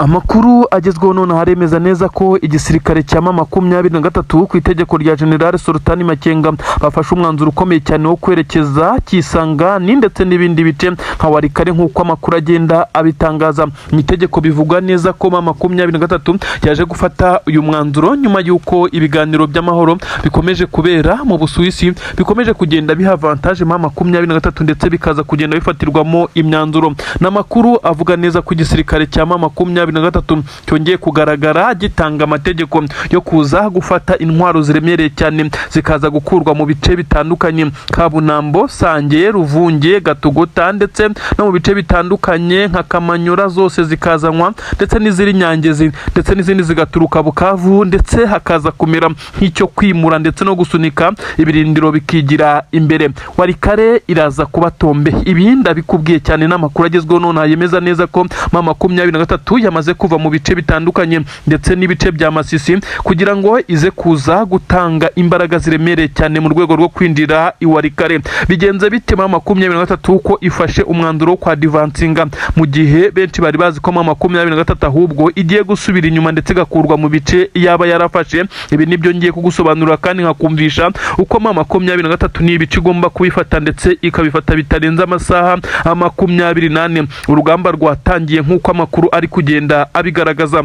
Amakuru agezweho none haremeza neza ko igisirikare cya M23 ku itegeko rya General Sultan Makenga bafashe umwanzuro ukomeye cyane wo kwerekeza Kisangani ndetse n'ibindi bice nka Warikare nk'uko amakuru agenda abitangaza. Mu itegeko bivuga neza ko M23 yaje gufata uyu mwanzuro nyuma y'uko ibiganiro by'amahoro bikomeje kubera mu Busuwisi, bikomeje kugenda biha avantage M23 ndetse bikaza kugenda bifatirwamo imyanzuro. N'amakuru avuga neza ko igisirikare cya M23 cyongeye kugaragara gitanga amategeko yo kuza gufata intwaro ziremereye cyane zikaza gukurwa mu bice bitandukanye Kabunambo, Sange, Ruvunge, Gatogota ndetse no mu bice bitandukanye nka Kamanyura, zose zikazanwa ndetse n'iziri Nyangezi ndetse n'izindi zigaturuka Bukavu, ndetse hakaza kumera nk'icyo kwimura ndetse no gusunika ibirindiro bikigira imbere. Warikare iraza kuba tombe. Ibi ndabikubwiye cyane n'amakuru agezweho none yemeza neza ko M23 yamaze kuva mu bice bitandukanye ndetse n'ibice bya Masisi kugira ngo ize kuza gutanga imbaraga ziremereye cyane mu rwego rwo kwinjira Iwarikare. Bigenze bitema M23 uko ifashe umwanzuro wo kwa divansinga, mu gihe benshi bari bazi ko M23 ahubwo igiye gusubira inyuma ndetse gakurwa mu bice yaba yarafashe. Ibi nibyo ngiye kugusobanurira kandi nkakumvisha uko M23 ni ibice igomba kubifata ndetse ikabifata bitarenze amasaha 28. Urugamba rwatangiye nk'uko amakuru ari kugenda abigaragaza.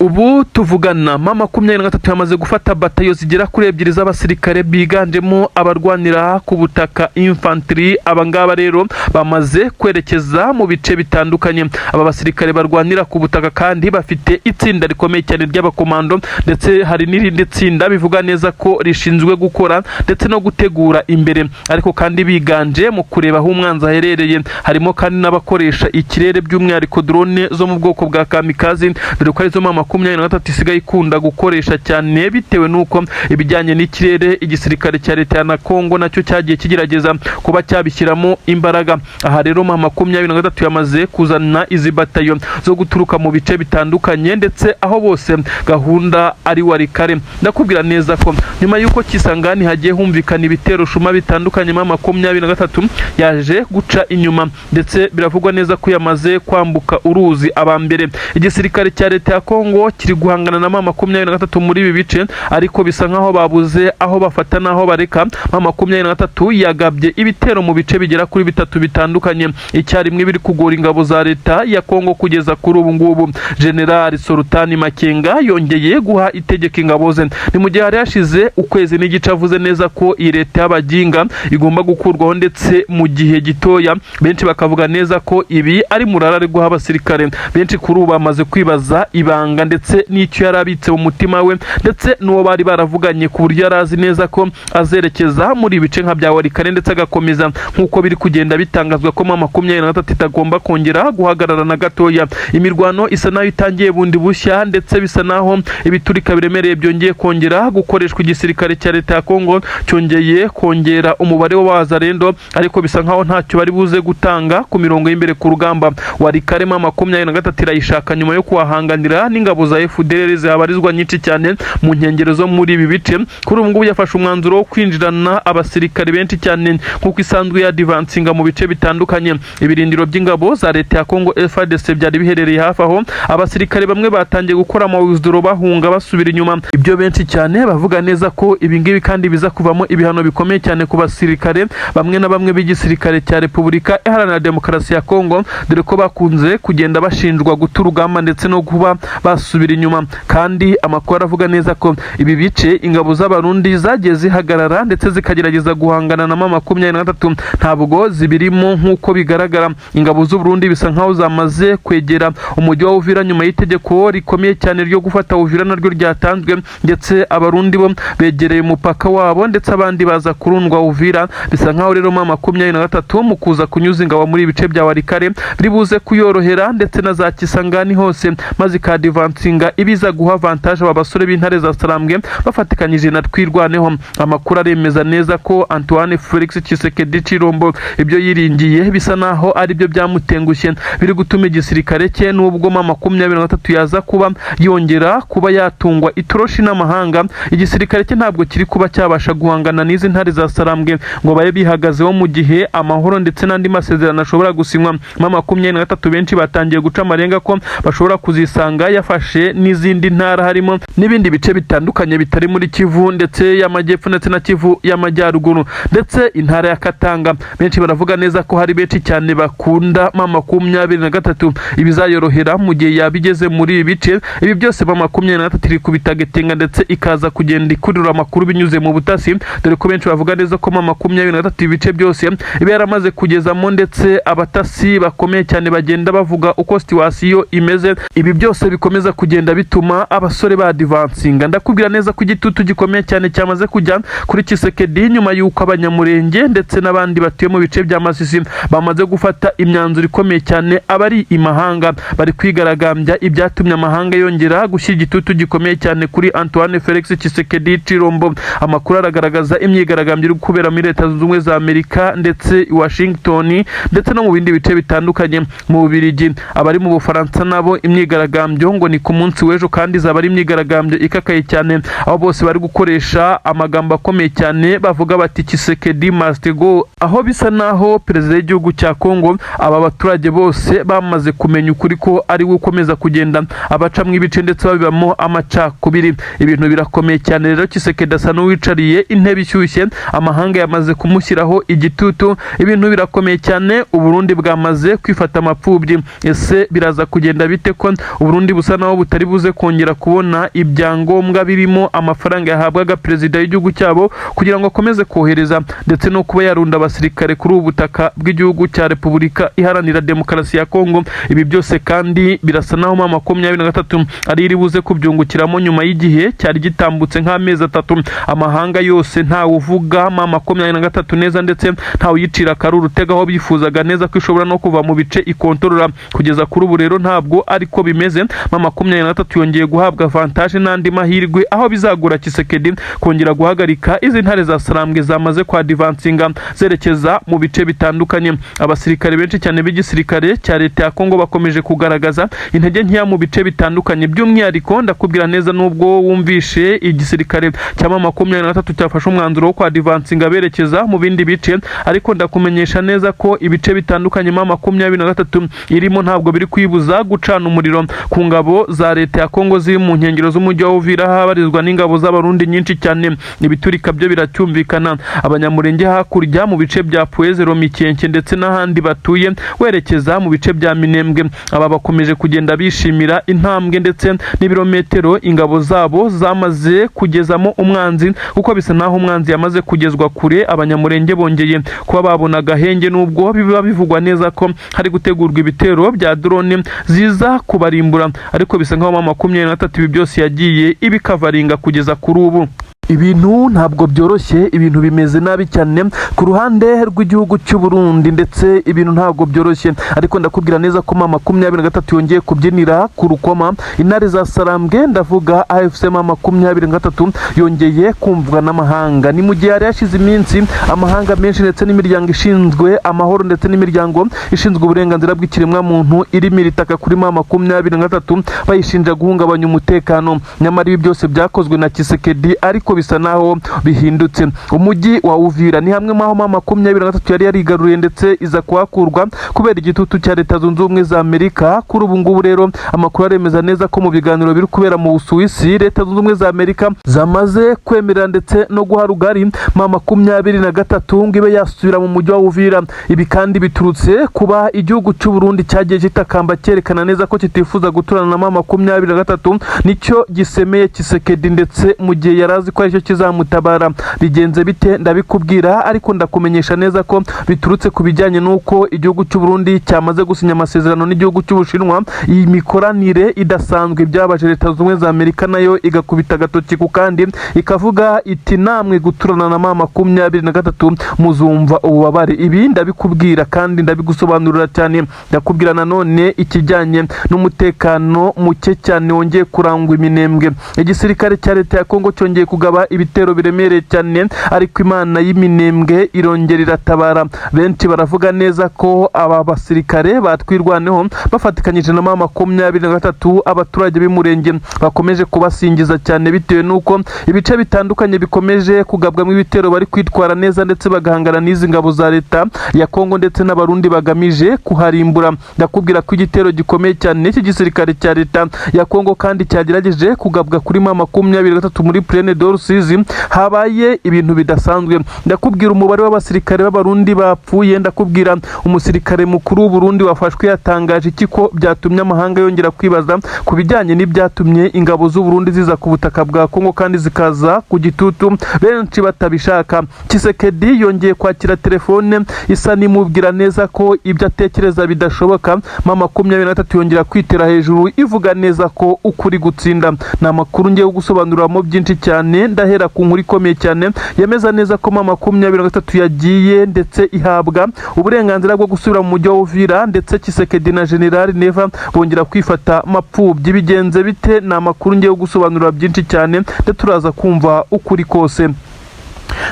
Ubu tuvugana M23 yamaze gufata batayo zigera kuri 2 z'abasirikare biganjemo abarwanira ku butaka infantry. Abangaba rero bamaze kwerekeza mu bice bitandukanye. Aba basirikare barwanira ku butaka kandi bafite itsinda rikomeye cyane ry'abakomando, ndetse hari n'irindi tsinda bivuga neza ko rishinzwe gukora ndetse no gutegura imbere, ariko kandi biganje mu kureba aho umwanzi aherereye. Harimo kandi n'abakoresha ikirere by'umwihariko drone zo mu bwoko bwa kamikazi, dore ko arizo M23 isigaye ikunda gukoresha cyane bitewe nuko ibijyanye n'ikirere igisirikare cya leta ya Kongo nacyo cyagiye kigerageza kuba cyabishyiramo imbaraga. Aha rero M23 yamaze kuzana izi batayo zo guturuka mu bice bitandukanye, ndetse aho bose gahunda ari Warikare. Ndakubwira neza ko nyuma y'uko Kisangani hagiye humvikana ibitero shuma bitandukanye, M23 yaje guca inyuma ndetse biravugwa neza ko yamaze kwambuka uruzi abambere. Igisirikare cya leta ya Kongo kiri guhangana na M23 muri ibi bice, ariko bisa nkaho babuze aho bafata naho bareka. M23 yagabye ibitero mu bice bigera kuri 3 bitandukanye icyarimwe, biri kugora ingabo za leta ya Kongo kugeza kuri ubu ngubu. General Sultan Makenga yongeye guha itegeko ingabo ze. Ni mu gihe hari hashize ukwezi n'igice avuze neza ko iyi leta y'abaginga igomba gukurwaho ndetse mu gihe gitoya. Benshi bakavuga neza ko ibi ari murarare guha abasirikare. Benshi kuri ubu bamaze kwibaza ibanga ndetse n'icyo yarabitse mu mutima we, ndetse n'uwo bari baravuganye ku buryo yarazi neza ko azerekeza muri ibice nka bya Warikare ndetse agakomeza nk'uko biri kugenda bitangazwa ko M23 itagomba kongera guhagarara na gatoya. Imirwano isa nayo itangiye bundi bushya, ndetse bisa naho ibiturika biremereye byongeye kongera gukoreshwa. Igisirikare cya leta ya Kongo cyongeye kongera umubare w'abazarendo, ariko bisa nkaho ntacyo bari buze gutanga ku mirongo y'imbere ku rugamba. Warikare M23 irayishaka nyuma yo kuhahanganira n'ingabo za FDLR zabarizwa nyinshi cyane mu nkengero zo muri ibi bice. Kuri ubu ngubu yafashe umwanzuro wo kwinjirana abasirikare benshi cyane nk'uko isanzwe ya divansinga mu bice bitandukanye. Ibirindiro by'ingabo za leta ya Kongo FARDC byari biherereye hafi aho. Abasirikare bamwe batangiye gukora amawuzdoro bahunga basubira inyuma. Ibyo benshi cyane bavuga neza ko ibingibi kandi biza kuvamo ibihano bikomeye cyane ku basirikare bamwe na bamwe b'igisirikare cya Repubulika Iharanira Demokarasi ya Kongo, dore ko bakunze kugenda bashinjwa guta urugamba ndetse no kuba basubira inyuma. Kandi amakuru aravuga neza ko ibi bice ingabo z'abarundi zagiye zihagarara ndetse zikagerageza guhangana na M23 ntabwo zibirimo nk'uko bigaragara. Ingabo z'u Burundi bisa nkaho zamaze kwegera umujyi wa Uvira nyuma y'itegeko rikomeye cyane ryo gufata Uvira naryo ryatanzwe, ndetse abarundi bo begereye umupaka wabo ndetse abandi baza kurundwa Uvira. Bisa nkaho rero M23 mu kuza kunyuza ingabo muri ibice bya Warikare biri buze kuyorohera, ndetse na za Kisangani hose maze ikadiva kwadivansinga ibiza guha avantage aba basore b'intare za Sarambwe bafatikanyije na Twirwaneho. Amakuru aremeza neza ko Antoine Felix Tshisekedi Chilombo ibyo yiringiye bisa naho ari byo byamutengushye biri gutuma igisirikare cye n'ubwo mama 23 yaza kuba yongera kuba yatungwa itoroshi n'amahanga, igisirikare cye ntabwo kiri kuba cyabasha guhangana n'izi ntare za Sarambwe ngo baye bihagazeho mu gihe amahoro ndetse n'andi masezerano ashobora gusinywa. Mama 23 benshi batangiye guca amarenga ko bashobora kuzisanga yafashe n'izindi ntara harimo n'ibindi bice bitandukanye bitari muri Kivu ndetse y'amajyepfo ndetse na Kivu y'amajyaruguru ndetse intara ya Katanga. Benshi baravuga neza ko hari benshi cyane bakunda mama 23 ibizayorohera mu gihe yabigeze muri ibi bice. Ibi byose mama 23 iri kubitagetenga ndetse ikaza kugenda ikurura amakuru binyuze mu butasi, dore ko benshi bavuga neza ko mama 23 ibice byose ibe yaramaze kugezamo ndetse abatasi bakomeye cyane bagenda bavuga uko situation imeze. Ibi byose bikomeza kugenda bituma abasore ba advancinga. Ndakubwira neza ko igitutu gikomeye cyane cyamaze kujya kuri Tshisekedi nyuma y'uko abanyamurenge ndetse n'abandi batuye mu bice bya Masisi bamaze gufata imyanzuro ikomeye cyane. Abari imahanga bari kwigaragambya ibyatumye amahanga yongera gushyira igitutu gikomeye cyane kuri Antoine Felix Tshisekedi Chilombo. Amakuru aragaragaza imyigaragambyo iri kubera muri Leta Zunze Ubumwe za Amerika ndetse Washington ndetse no mu bindi bice bitandukanye. Mu Bubiligi, abari mu Bufaransa nabo imyigaragambyo ngo ni ku munsi w'ejo kandi zaba ari imyigaragambyo ikakaye cyane, aho bose bari gukoresha amagambo akomeye cyane bavuga bati Tshisekedi must go, aho bisa naho perezida w'igihugu cya Kongo aba baturage bose bamaze kumenya ukuri ko ari we ukomeza kugenda abaca mu ibice ndetse babibamo amacakubiri. Ibintu birakomeye cyane rero. Tshisekedi asa n'uwicariye intebe ishyushye, amahanga yamaze kumushyiraho igitutu. Ibintu birakomeye cyane. Uburundi bwamaze kwifata amapfubyi. Ese biraza kugenda bite ko Uburundi busa naho butari buze kongera kubona ibyangombwa birimo amafaranga yahabwaga perezida w'igihugu cyabo kugira ngo akomeze kohereza ndetse no kuba yarunda abasirikare kuri ubu butaka bw'igihugu cya Repubulika Iharanira Demokarasi ya Kongo? Ibi byose kandi birasa naho mama 23 ari iri buze kubyungukiramo nyuma y'igihe cyari gitambutse nk'amezi 3 amahanga yose ntawe uvuga mama 23 neza ndetse ntawe yicira karuru tegaho bifuzaga neza ko ishobora no kuva mu bice ikontorora. Kugeza kuri ubu rero ntabwo ariko bimeze. Mama 23 yongeye guhabwa avantage n'andi mahirwe, aho bizagura Tshisekedi kongera guhagarika izi ntare za Sarambwe zamaze kwa advancinga zerekeza mu bice bitandukanye. Abasirikare benshi cyane b'igisirikare cya leta ya Kongo bakomeje kugaragaza intege nkeya mu bice bitandukanye. By'umwihariko ndakubwira neza nubwo wumvishe igisirikare cya mama 23 cyafashe umwanzuro wo kwa advancinga berekeza mu bindi bice, ariko ndakumenyesha neza ko ibice bitandukanye mama 23 irimo ntabwo biri kwibuza gucana umuriro ku ngabo za leta ya Kongo ziri mu nkengero z'umujyi wa Uvira habarizwa n'ingabo z'abarundi nyinshi cyane. Ibiturika byo biracyumvikana. Abanyamurenge hakurya mu bice bya Puezero, Mikenke ndetse n'ahandi batuye werekeza mu bice bya Minembwe, aba bakomeje kugenda bishimira intambwe ndetse n'ibirometero ingabo zabo zamaze kugezamo umwanzi, kuko bisa naho umwanzi yamaze kugezwa kure. Abanyamurenge bongeye kuba babona agahenge nubwo biba bivugwa neza ko hari gutegurwa ibitero bya drone ziza kubarimbura, ariko bisa nkaho mama 23 ibi byose yagiye ibikavaringa kugeza kuri ubu. Ibintu ntabwo byoroshye, ibintu bimeze nabi cyane ku ruhande rw'igihugu cy'u Burundi ndetse ibintu ntabwo byoroshye, ariko ndakubwira neza ko mama 23 yongeye kubyinira ku rukoma intare za Sarambwe. Ndavuga AFC mama 23 yongeye kumvwa n'amahanga. Ni mu gihe yari yashize iminsi amahanga menshi ndetse n'imiryango ishinzwe amahoro ndetse n'imiryango ishinzwe uburenganzira bw'ikiremwa muntu iri miritaka kuri mama 23 bayishinja guhungabanya umutekano. Nyamara ibi byose byakozwe na Tshisekedi, ariko bisa naho bihindutse. Umujyi wa Uvira ni hamwe maho mama 23 yari yarigaruriye ndetse iza kuhakurwa kubera igitutu cya Leta Zunze Ubumwe za Amerika. Kuri ubu ngubu rero amakuru aremeza neza ko mu biganiro biri kubera mu Busuwisi, Leta Zunze Ubumwe za Amerika zamaze kwemerera ndetse no guha rugari mama 23 ngo ibe yasubira mu mujyi wa Uvira. Ibi kandi biturutse kuba igihugu cy'u Burundi cyagiye kitakamba cyerekana neza ko kitifuza guturana na mama 23, nicyo gisemeye Tshisekedi ndetse mu gihe yarazi ko aricyo kizamutabara. Bigenze bite ndabikubwira, ariko ndakumenyesha neza ko biturutse ku bijyanye n'uko igihugu cy'u Burundi cyamaze gusinya amasezerano n'igihugu cy'Ubushinwa. Iyi mikoranire idasanzwe byabaje Leta Zunze Ubumwe za Amerika nayo igakubita agatoki ku kandi ikavuga iti namwe guturana na M23 muzumva ububabare. Ibi ndabikubwira kandi ndabigusobanurira cyane. Ndakubwira nanone ikijyanye n'umutekano muke cyane wongeye kurangwa iminembwe. Igisirikare cya Leta ya Kongo cyongeye kugaba ibitero biremereye cyane, ariko Imana y'iminembwe irongera iratabara. Benshi baravuga neza ko aba basirikare batwirwaneho bafatikanyije na M23 abaturage b'Umurenge bakomeje kubasingiza cyane, bitewe nuko ibice bitandukanye bikomeje kugabwamo ibitero bari kwitwara neza ndetse bagahangana n'izi ngabo za Leta ya Kongo ndetse n'abarundi bagamije kuharimbura. Ndakubwira ko igitero gikomeye cyane iki gisirikare cya Leta ya Kongo kandi cyagerageje kugabwa kuri M23 muri Plaine de Rusizi, habaye ibintu bidasanzwe. Ndakubwira umubare w'abasirikare b'abarundi bapfuye, ndakubwira umusirikare mukuru w'u Burundi wafashwe yatangaje iki ko byatumye amahanga yongera kwibaza ku bijyanye n'ibyatumye ingabo z'u Burundi ziza ku butaka bwa Kongo kandi zikaza ku gitutu benshi batabishaka. Tshisekedi yongeye kwakira telefone isa nimubwira neza ko ibyo atekereza bidashoboka. M23 yongera kwitera hejuru ivuga neza ko ukuri gutsinda. Na makuru ngiye gusobanuriramo byinshi cyane, ndahera ku nkuru ikomeye cyane yemeza neza ko M23 yagiye ndetse ihabwa uburenganzira bwo gusubira mu mujyi wa Uvira, ndetse Tshisekedi na General Neva bongera kwifata mapfubyi. Bigenze bite? Na makuru ngiye gusobanurira byinshi cyane ndetse turaza kumva ukuri kose.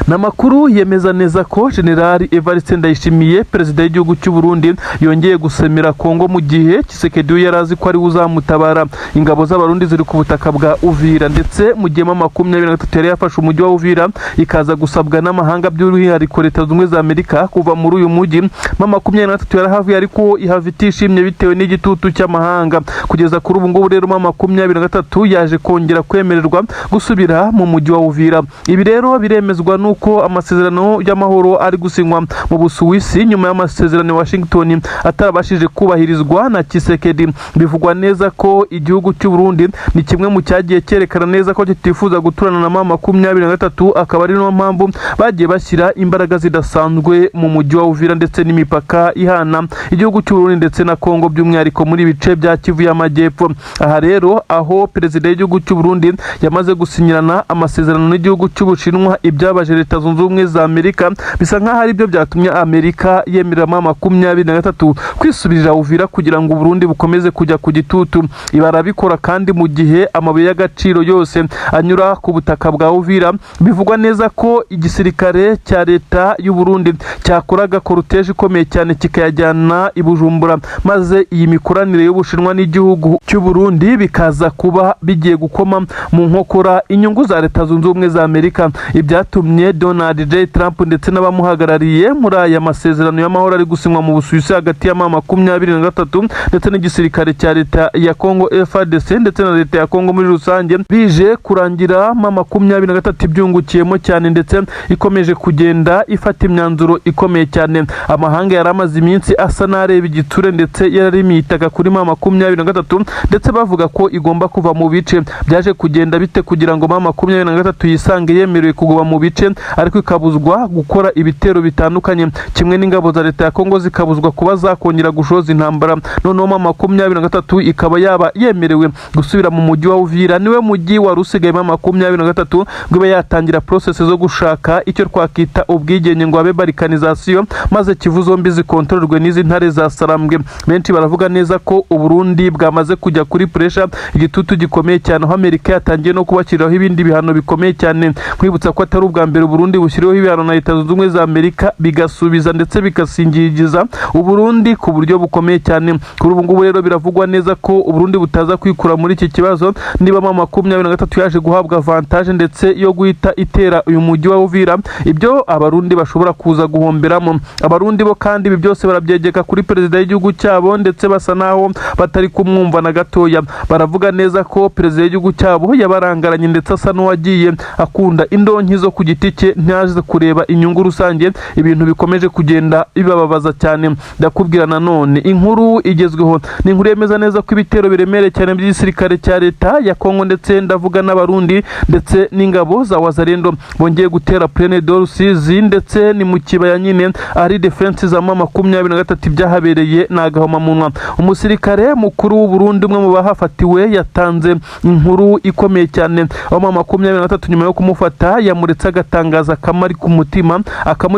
Namakuru yemeza neza ko General Evariste Ndayishimiye perezida w'igihugu cy'u Burundi yongeye gusemera Kongo mu gihe Tshisekedi yarazi ko ari uzamutabara. Ingabo z'abarundi ziri ku butaka bwa Uvira, ndetse mu gihe M23 yari yafashe umujyi wa Uvira ikaza gusabwa n'amahanga by'uruhiriko Leta Zunze Ubumwe za Amerika kuva muri uyu mujyi. M23 yarahavuye ariko ihavitishimye bitewe n'igitutu cy'amahanga. Kugeza kuri ubu ngubu rero M23 yaje kongera kwemererwa gusubira mu mujyi wa Uvira. Ibi rero biremezwa nuko amasezerano y'amahoro ari gusinywa mu Busuwisi nyuma y'amasezerano ya Washington atarabashije kubahirizwa na Tshisekedi. Bivugwa neza ko igihugu cy'u Burundi ni kimwe mu cyagiye cyerekana neza ko kitifuza guturana na M23, akaba ari no mpamvu bagiye bashyira imbaraga zidasanzwe mu mujyi wa Uvira ndetse n'imipaka ihana igihugu cy'u Burundi ndetse na Kongo, by'umwihariko muri bice bya Kivu y'Amajyepfo. Aha rero aho perezida w'igihugu cy'u Burundi yamaze gusinyirana amasezerano n'igihugu cy'Ubushinwa, ibyabaje Leta Zunze Ubumwe za Amerika bisa nkaho ari byo byatumye Amerika yemerera M23 kwisubirira Uvira kugira ngo Burundi bukomeze kujya ku gitutu. Ibarabikora kandi mu gihe amabuye y'agaciro yose anyura ku butaka bwa Uvira. Bivugwa neza ko igisirikare cya Leta y'u Burundi cyakoraga korutege ikomeye cyane kikayajyana i Bujumbura, maze iyi mikoranire y'Ubushinwa n'igihugu cy'u Burundi bikaza kuba bigiye gukoma mu nkokora inyungu za Leta Zunze Ubumwe za Amerika. Ibyatumye Donald J. Trump ndetse n'abamuhagarariye muri aya masezerano y'amahoro ari gusinywa mu Busuwisi hagati ya M23 ndetse n'igisirikare cya Leta ya Kongo FARDC ndetse na Leta ya Kongo muri rusange bije kurangira M23 ibyungukiyemo cyane ndetse ikomeje kugenda ifata imyanzuro ikomeye cyane. Amahanga yaramaze iminsi asa n'areba igitsure ndetse yarimitaga kuri M23 ndetse bavuga ko igomba kuva mu bice. Byaje kugenda bite kugira ngo M23 yisange yemerewe kugwa mu bice ariko ikabuzwa gukora ibitero bitandukanye, kimwe n'ingabo za Leta ya Kongo zikabuzwa kuba zakongera gushoza intambara. Noneho M23 ikaba yaba yemerewe gusubira mu mujyi wa Uvira, niwe mujyi wari usigaye M23 ngo yatangira process zo gushaka icyo twakita ubwigenge ngo abe barikanization, maze Kivu zombi zikontororwe n'izi ntare za Sarambwe. Benshi baravuga neza ko Uburundi bwamaze kujya kuri pressure, igitutu gikomeye cyane aho Amerika yatangiye no kubashyiraho ibindi bihano bikomeye cyane. Kwibutsa ko atari ubwa mbere Burundi bushyiriweho ibihano na Leta Zunze Ubumwe za Amerika bigasubiza ndetse bikasingiza Uburundi ku buryo bukomeye cyane. Kuri ubu ngubu rero biravugwa neza ko Uburundi butaza kwikura muri iki kibazo niba M23 yaje guhabwa avantage ndetse yo guhita itera uyu mujyi wa Uvira, ibyo abarundi bashobora kuza guhomberamo. Abarundi bo kandi ibi byose barabyegeka kuri perezida w'igihugu cyabo ndetse basa naho batari kumwumva na gatoya. Baravuga neza ko perezida w'igihugu cyabo yabarangaranye ndetse asa n'uwagiye akunda indonki zo ku giti cye ntaze kureba inyungu rusange, ibintu bikomeje kugenda bibababaza cyane. Ndakubwira nanone inkuru igezweho ni inkuru yemeza neza ko ibitero biremereye cyane by'igisirikare cya leta ya Kongo ndetse ndavuga n'abarundi ndetse n'ingabo za Wazalendo bongeye gutera Plaine de Rusizi ndetse ni mu kibaya nyine ari defense za M23 byahabereye n'agahomamunwa. Umusirikare mukuru w'u Burundi umwe mu bahafatiwe yatanze inkuru ikomeye cyane aho M23 nyuma yo kumufata yamuretse agatangaza akamuri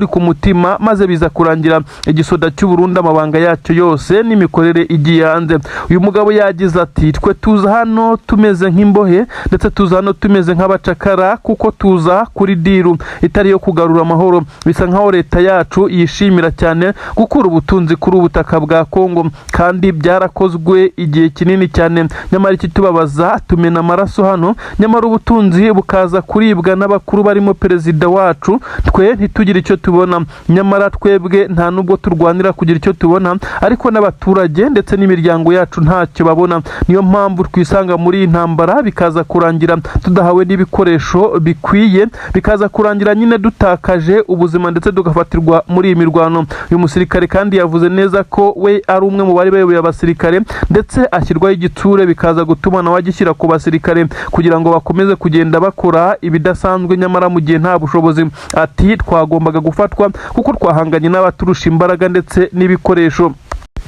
ku mutima maze biza kurangira igisoda cy'u Burundi amabanga yacyo yose n'imikorere igiye hanze. Uyu mugabo yagize ati twe tuza hano tumeze nk'imbohe ndetse tuza hano tumeze nk'abacakara kuko tuza kuri diru itari yo kugarura amahoro. Bisa nkaho leta yacu yishimira cyane gukura ubutunzi kuri ubutaka bwa Kongo kandi byarakozwe igihe kinini cyane, nyamara ikitubabaza tumena amaraso hano, nyamara ubutunzi bukaza kuribwa n'abakuru barimo perezida wacu, twe ntitugire icyo tubona. Nyamara twebwe nta nubwo turwanira kugira icyo tubona, ariko n'abaturage ndetse n'imiryango yacu ntacyo babona. Niyo mpamvu twisanga muri iyi ntambara bikaza kurangira tudahawe n'ibikoresho bikwiye, bikaza kurangira nyine dutakaje ubuzima ndetse tugafatirwa muri iyi mirwano. Uyu musirikare kandi yavuze neza ko we ari umwe mu bari bayoboye abasirikare ndetse ashyirwaho igitsure bikaza gutuma nawe agishyira ku basirikare kugira ngo bakomeze kugenda bakora ibidasanzwe, nyamara mu gihe nta bushobozi. Ati twagombaga gufatwa kuko twahanganye n'abaturusha imbaraga ndetse n'ibikoresho.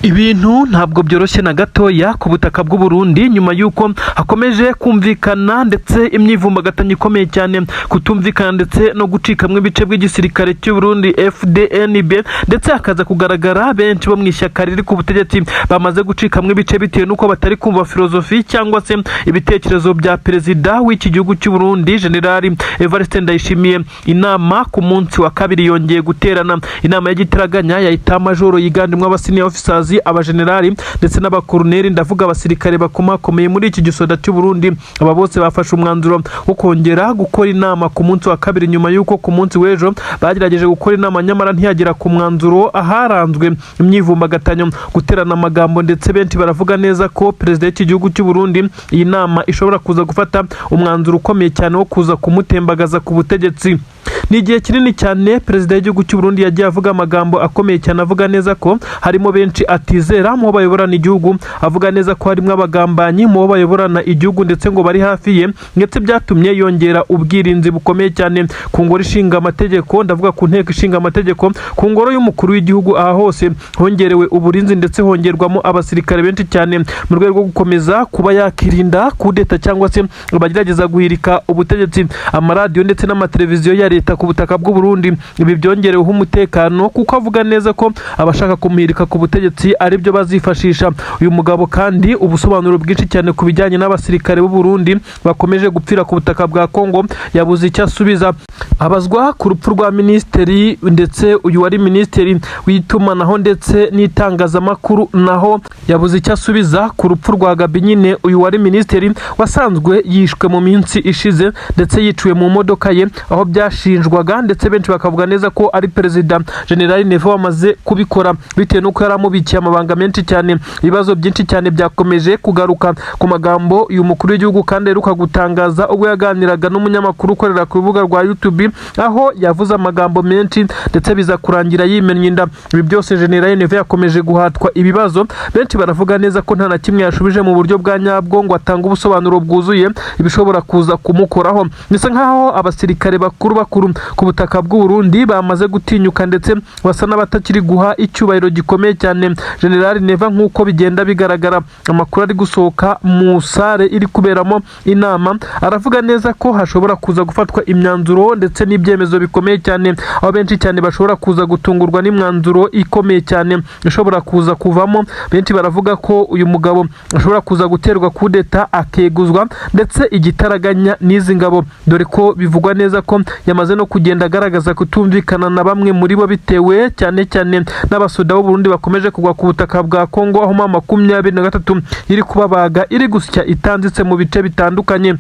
Ibintu ntabwo byoroshye na gatoya ku butaka bw'u Burundi nyuma yuko hakomeje kumvikana ndetse imyivumbagatanyo ikomeye cyane, kutumvikana ndetse no gucikamwe ibice by'igisirikare cy'u Burundi FDNB, ndetse hakaza kugaragara benshi bo mu ishyaka riri ku butegetsi bamaze gucikamwe ibice bitewe nuko batari kumva filozofi cyangwa se ibitekerezo bya perezida w'iki gihugu cy'u Burundi General Evariste Ndayishimiye. Inama ku munsi wa kabiri yongeye guterana, inama y'igitaraganya ya etat-major yiganjemo abasenior officers, abajenerali ndetse n'abakoloneli, ndavuga abasirikare bakomakomeye muri iki gisoda cy'u Burundi. Aba bose bafashe umwanzuro wo kongera gukora inama ku munsi wa kabiri nyuma yuko ku munsi w'ejo bagerageje gukora inama nyamara ntiyagera ku mwanzuro aharanzwe imyivumbagatanyo, guterana amagambo, ndetse benshi baravuga neza ko perezida w'iki gihugu cy'u Burundi iyi nama ishobora kuza gufata umwanzuro ukomeye cyane wo kuza kumutembagaza ku butegetsi. Ni igihe kinini cyane perezida w'igihugu cy'u Burundi yagiye avuga amagambo akomeye cyane, avuga neza ko harimo benshi atizera mu bayoborana igihugu, avuga neza ko harimo abagambanyi mu bayoborana igihugu ndetse ngo bari hafi ye, ndetse byatumye yongera ubwirinzi bukomeye cyane ku ngoro ishinga amategeko, ndavuga ku nteko ishinga amategeko, ku ngoro y'umukuru w'igihugu. Aha hose hongerewe uburinzi ndetse hongerwamo abasirikare benshi cyane mu rwego rwo gukomeza kuba yakirinda kudeta cyangwa se bagerageza guhirika ubutegetsi. Amaradiyo ndetse n'amateleviziyo ya leta ku butaka bw'u Burundi ibi byongereweho umutekano kuko avuga neza ko abashaka kumuhirika ku butegetsi ari byo bazifashisha. Uyu mugabo kandi ubusobanuro bwinshi cyane ku bijyanye n'abasirikare b'u Burundi bakomeje gupfira ku butaka bwa Kongo yabuze icyo asubiza. Abazwa ku rupfu rwa minisitiri ndetse uyu wari minisitiri w'itumanaho ndetse n'itangazamakuru naho yabuze icyo asubiza ku rupfu rwa Gabi. Nyine uyu wari minisitiri wasanzwe yishwe mu minsi ishize ndetse yiciwe mu modoka ye, aho byashinjwaga ndetse benshi bakavuga neza ko ari perezida General Neva wamaze kubikora bitewe nuko yaramubikiye amabanga menshi cyane. Ibibazo byinshi cyane byakomeje kugaruka ku magambo uyu mukuru w'igihugu kandi aheruka gutangaza ubwo yaganiraga n'umunyamakuru ukorera ku rubuga rwa YouTube, aho yavuze amagambo menshi ndetse biza kurangira yimennye inda. Ibi byose General Neva yakomeje guhatwa ibibazo, benshi baravuga neza ko nta na kimwe yashubije mu buryo bwa nyabwo ngo atange ubusobanuro bwuzuye ibishobora kuza kumukoraho. Bisa nkaho abasirikare bakuru ku butaka bw'u Burundi bamaze gutinyuka ndetse basa n'abatakiri guha icyubahiro gikomeye cyane General Neva nk'uko bigenda bigaragara. Amakuru ari gusohoka mu sare iri kuberamo inama aravuga neza ko hashobora kuza gufatwa imyanzuro ndetse n'ibyemezo bikomeye cyane, aho benshi cyane bashobora kuza gutungurwa n'imyanzuro ikomeye cyane ishobora kuza kuvamo. Benshi baravuga ko uyu mugabo ashobora kuza guterwa kudeta akeguzwa ndetse igitaraganya n'izi ngabo, dore ko bivugwa neza ko yamaze no kugenda agaragaza kutumvikana na bamwe muri bo bitewe cyane cyane n'abasoda b'u Burundi bakomeje kugwa ku butaka bwa Kongo, aho M23 iri kubabaga iri gusya itanditse mu bice bitandukanye.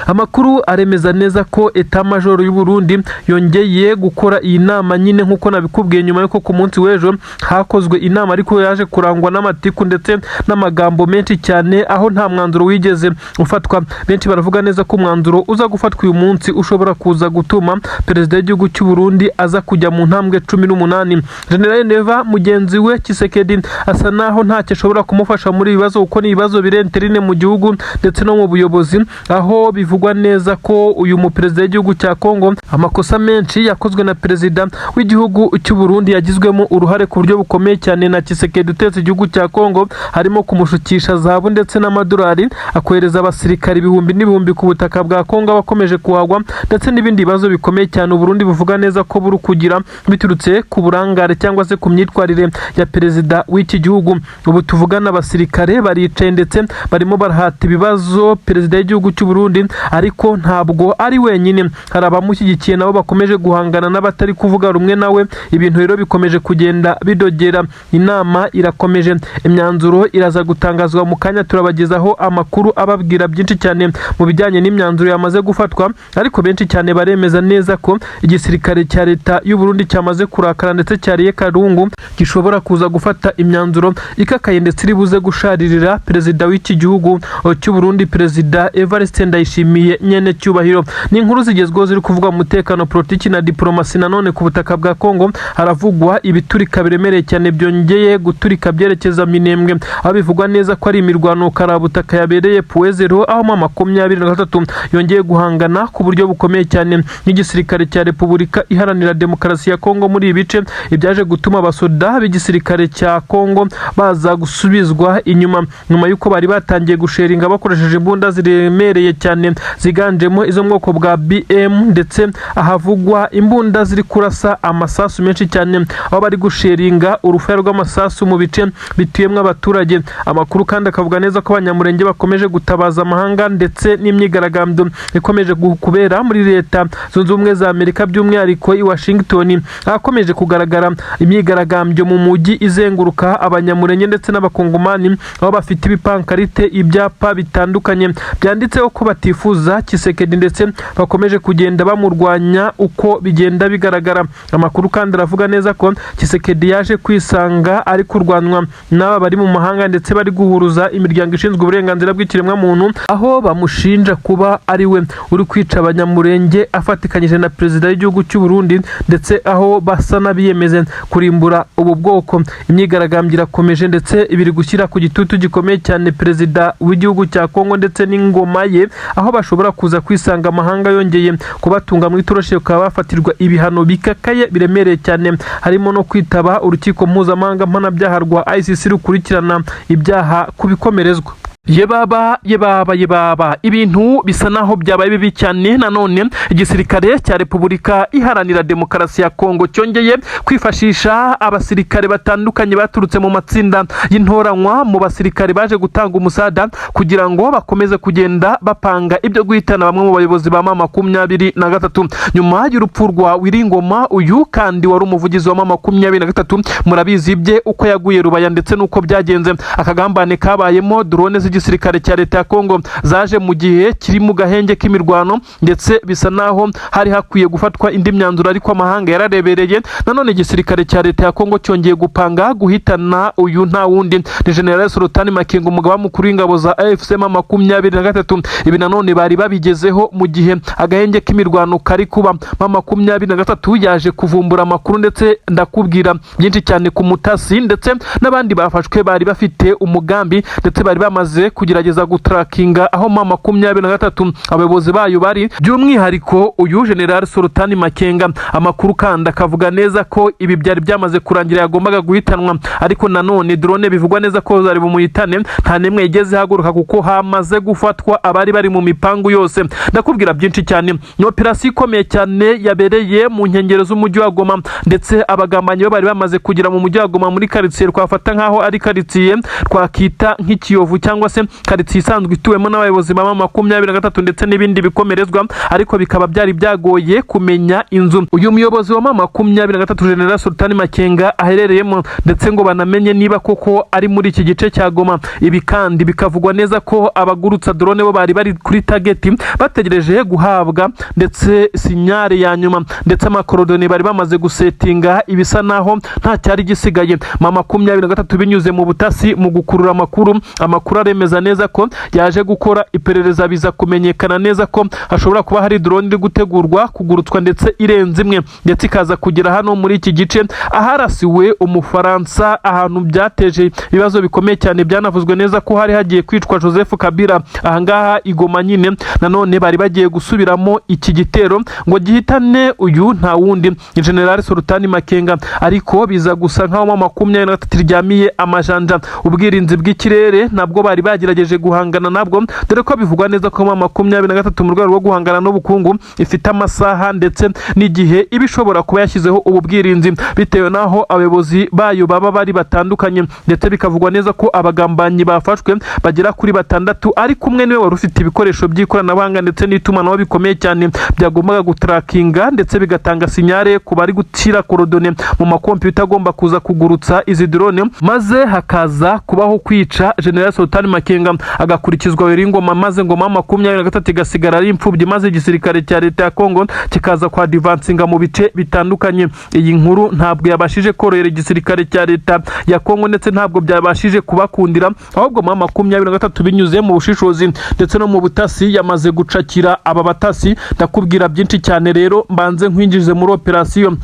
Amakuru aremeza neza ko Etat Major y'u Burundi yongeye gukora iyi nama nyine nkuko nabikubwiye nyuma yuko ku munsi w'ejo hakozwe inama ariko yaje kurangwa n'amatiku ndetse n'amagambo menshi cyane aho nta mwanzuro wigeze ufatwa. Benshi baravuga neza ko umwanzuro uza gufatwa uyu munsi ushobora kuza gutuma perezida w'igihugu cy'u Burundi aza kujya mu ntambwe 18. General Neva mugenzi we Tshisekedi asa naho ntacyo ashobora kumufasha muri ibibazo kuko ni ibibazo birenterine mu gihugu ndetse no mu buyobozi, aho bivugwa neza ko uyu mu perezida w'igihugu cya Kongo amakosa menshi yakozwe na perezida w'igihugu cy'u Burundi yagizwemo uruhare ku buryo bukomeye cyane na Tshisekedi utetse igihugu cya Kongo, harimo kumushukisha zahabu ndetse n'amadolari, akohereza abasirikari ibihumbi n'ibihumbi ku butaka bwa Kongo bakomeje kuhagwa ndetse n'ibindi bibazo bikomeye cyane u Burundi buvuga neza ko buri kugira biturutse ku burangare cyangwa se ku myitwarire ya perezida w'iki gihugu. Ubu tuvugana abasirikare baricaye ndetse barimo barahata ibibazo perezida w'igihugu cy'u Burundi, ariko ntabwo ari wenyine, hari abamushyigikiye nabo bakomeje guhangana n'abatari kuvuga rumwe nawe. Ibintu rero bikomeje kugenda bidogera, inama irakomeje, imyanzuro iraza gutangazwa mu kanya, turabagezaho amakuru ababwira byinshi cyane mu bijyanye n'imyanzuro yamaze gufatwa, ariko benshi cyane baremeza neza ko igisirikare cya leta y'u Burundi cyamaze kurakara ndetse cyariye karungu, gishobora kuza gufata imyanzuro ikakaye ndetse iribuze gusharirira perezida w'iki gihugu cy'u Burundi, perezida Evariste Ndayishimiye nyene cyubahiro. Ni inkuru zigezweho ziri kuvuga mu mutekano, politiki na diplomasi. Nanone ku butaka bwa Kongo haravugwa ibiturika biremereye cyane byongeye guturika byerekeza Minembwe, aho bivugwa neza ko ari imirwano karabutaka yabereye Puezero, aho 23 yongeye guhangana ku buryo bukomeye cyane n'igisirikare cya Repubulika Iharanira Demokarasi ya Kongo. Muri ibice ibyaje gutuma abasoda b'igisirikare cya Kongo baza gusubizwa inyuma nyuma yuko bari batangiye gusheringa bakoresheje imbunda ziremereye cyane ziganjemo izo mu bwoko bwa BM, ndetse ahavugwa imbunda ziri kurasa amasasu menshi cyane, aho bari gusheringa urufaya rw'amasasu mu bice bituyemwe abaturage. Amakuru kandi akavuga neza ko abanyamurenge bakomeje gutabaza amahanga ndetse n'imyigaragambyo ikomeje kubera muri leta zunze ubumwe za Amerika, by'umwihariko i Washington, akomeje kugaragara imyigaragambyo mu mujyi izenguruka abanyamurenge ndetse n'abakongomani, aho bafite ibipankarite, ibyapa bitandukanye byanditseho ko batifuza Tshisekedi ndetse bakomeje kugenda bamurwanya uko bigenda bigaragara. Amakuru kandi aravuga neza ko Tshisekedi yaje kwisanga ari kurwanwa n'aba bari mu mahanga ndetse bari guhuruza imiryango ishinzwe uburenganzira bw'ikiremwa muntu, aho bamushinja kuba ari we uri kwica abanyamurenge afatikanyije na perezida w'igihugu cy'u Burundi, ndetse aho basa n'abiyemeze kurimbura ubu bwoko. Imyigaragambyo irakomeje ndetse ibiri gushyira ku gitutu gikomeye cyane perezida w'igihugu cya Kongo ndetse n'ingoma ye, aho bashobora kuza kwisanga amahanga yongeye kubatunga mu itoroshi, bakaba bafatirwa ibihano bikakaye biremereye cyane, harimo no kwitaba urukiko mpuzamahanga mpanabyaha rwa ICC rukurikirana ibyaha kubikomerezwa. Yebaba ibintu bisa naho byabaye bibi cyane. Nanone igisirikare cya Repubulika Iharanira Demokarasi ya Kongo cyongeye kwifashisha abasirikare batandukanye baturutse mu matsinda y'intoranywa mu basirikare baje gutanga umusada kugira ngo bakomeze kugenda bapanga ibyo guhitana bamwe mu bayobozi ba M23. Nyuma y'urupfu rwa Wiringoma, uyu kandi wari umuvugizi wa M23, murabizi bye uko yaguye Rubaya ndetse nuko byagenze, akagambane kabayemo drone igisirikare cya leta ya Kongo zaje mu gihe kiri mu gahenge k'imirwano, ndetse bisa naho hari hakwiye gufatwa indi myanzuro ariko amahanga yararebereye. Nanone igisirikare cya leta ya Kongo cyongeye gupanga guhitana uyu nta wundi ni General Sultani Makenga, umugaba mukuru w'ingabo za AFC M23. Ibi nanone bari babigezeho mu gihe agahenge k'imirwano kari kuba. M23 yaje kuvumbura amakuru ndetse ndakubwira byinshi cyane ku Mutasi ndetse n'abandi bafashwe bari bafite umugambi, ndetse bari bamaze kugerageza gutrakinga aho M23 abayobozi bayo bari, by'umwihariko uyu General Sultani Makenga. Amakuru kandi akavuga neza ko ibi byari byamaze kurangira yagombaga guhitanwa, ariko nanone drone bivugwa neza ko zari bumuhitane nta nemwe igeze haguruka kuko hamaze gufatwa abari bari mu mipangu yose. Ndakubwira byinshi cyane. Ni operasiyo ikomeye cyane yabereye mu nkengero z'umujyi wa Goma, ndetse abagambanyi bari bamaze kugira mu mujyi wa Goma muri quartier twafata nkaho ari quartier twakita nk'ikiyovu cyangwa cyangwa se karitsiye isanzwe ituwemo n'abayobozi ba M23 ndetse n'ibindi bikomerezwa, ariko bikaba byari byagoye kumenya inzu uyu muyobozi wa M23 General Sultan Makenga aherereyemo, ndetse ngo banamenye niba koko ari muri iki gice cya Goma. Ibi kandi bikavugwa neza ko abagurutsa drone bo bari kuri target bategereje guhabwa ndetse sinyare ya nyuma, ndetse amakorodoni bari bamaze gusetinga ibisa naho nta cyari gisigaye. M23 binyuze mu butasi mu gukurura amakuru aremeza neza ko yaje gukora iperereza, biza kumenyekana neza ko hashobora kuba hari drone iri gutegurwa kugurutswa ndetse irenze imwe, ndetse ikaza kugera hano muri iki gice aharasiwe Umufaransa, ahantu byateje ibibazo bikomeye cyane. Byanavuzwe neza ko hari hagiye kwicwa Joseph Kabila ahangaha Igoma nyine. Nanone bari bagiye gusubiramo iki gitero ngo gihitane uyu nta wundi General Sultan Makenga, ariko biza gusa nkaho M23 ryamiye amajanja. Ubwirinzi bw'ikirere nabwo bari bagerageje guhangana nabwo, dore ko bivugwa neza ko M23 mu rwego rwo guhangana n'ubukungu ifite amasaha ndetse n'igihe ibishobora kuba yashyizeho ubu bwirinzi bitewe naho abayobozi bayo baba bari batandukanye, ndetse bikavugwa neza ko abagambanyi bafashwe bagera kuri 6, ariko umwe niwe wari ufite ibikoresho by'ikoranabuhanga ndetse n'itumanaho bikomeye cyane byagombaga gutrakinga ndetse bigatanga sinyare ku bari gushyira korodone mu makompiyuta agomba kuza kugurutsa izi drone, maze hakaza kubaho kwica General Sultan Makenga agakurikizwa Wiringoma, maze ngo M23 igasigara ari imfubyi, maze igisirikare cya leta ya Kongo kikaza kwa advancinga mu bice bitandukanye. Iyi nkuru ntabwo yabashije korohera igisirikare cya leta ya Kongo, ndetse ntabwo byabashije kubakundira, ahubwo M23 binyuze mu bushishozi ndetse no mu butasi yamaze gucakira aba batasi. Ndakubwira byinshi cyane rero, mbanze nkwinjize muri operation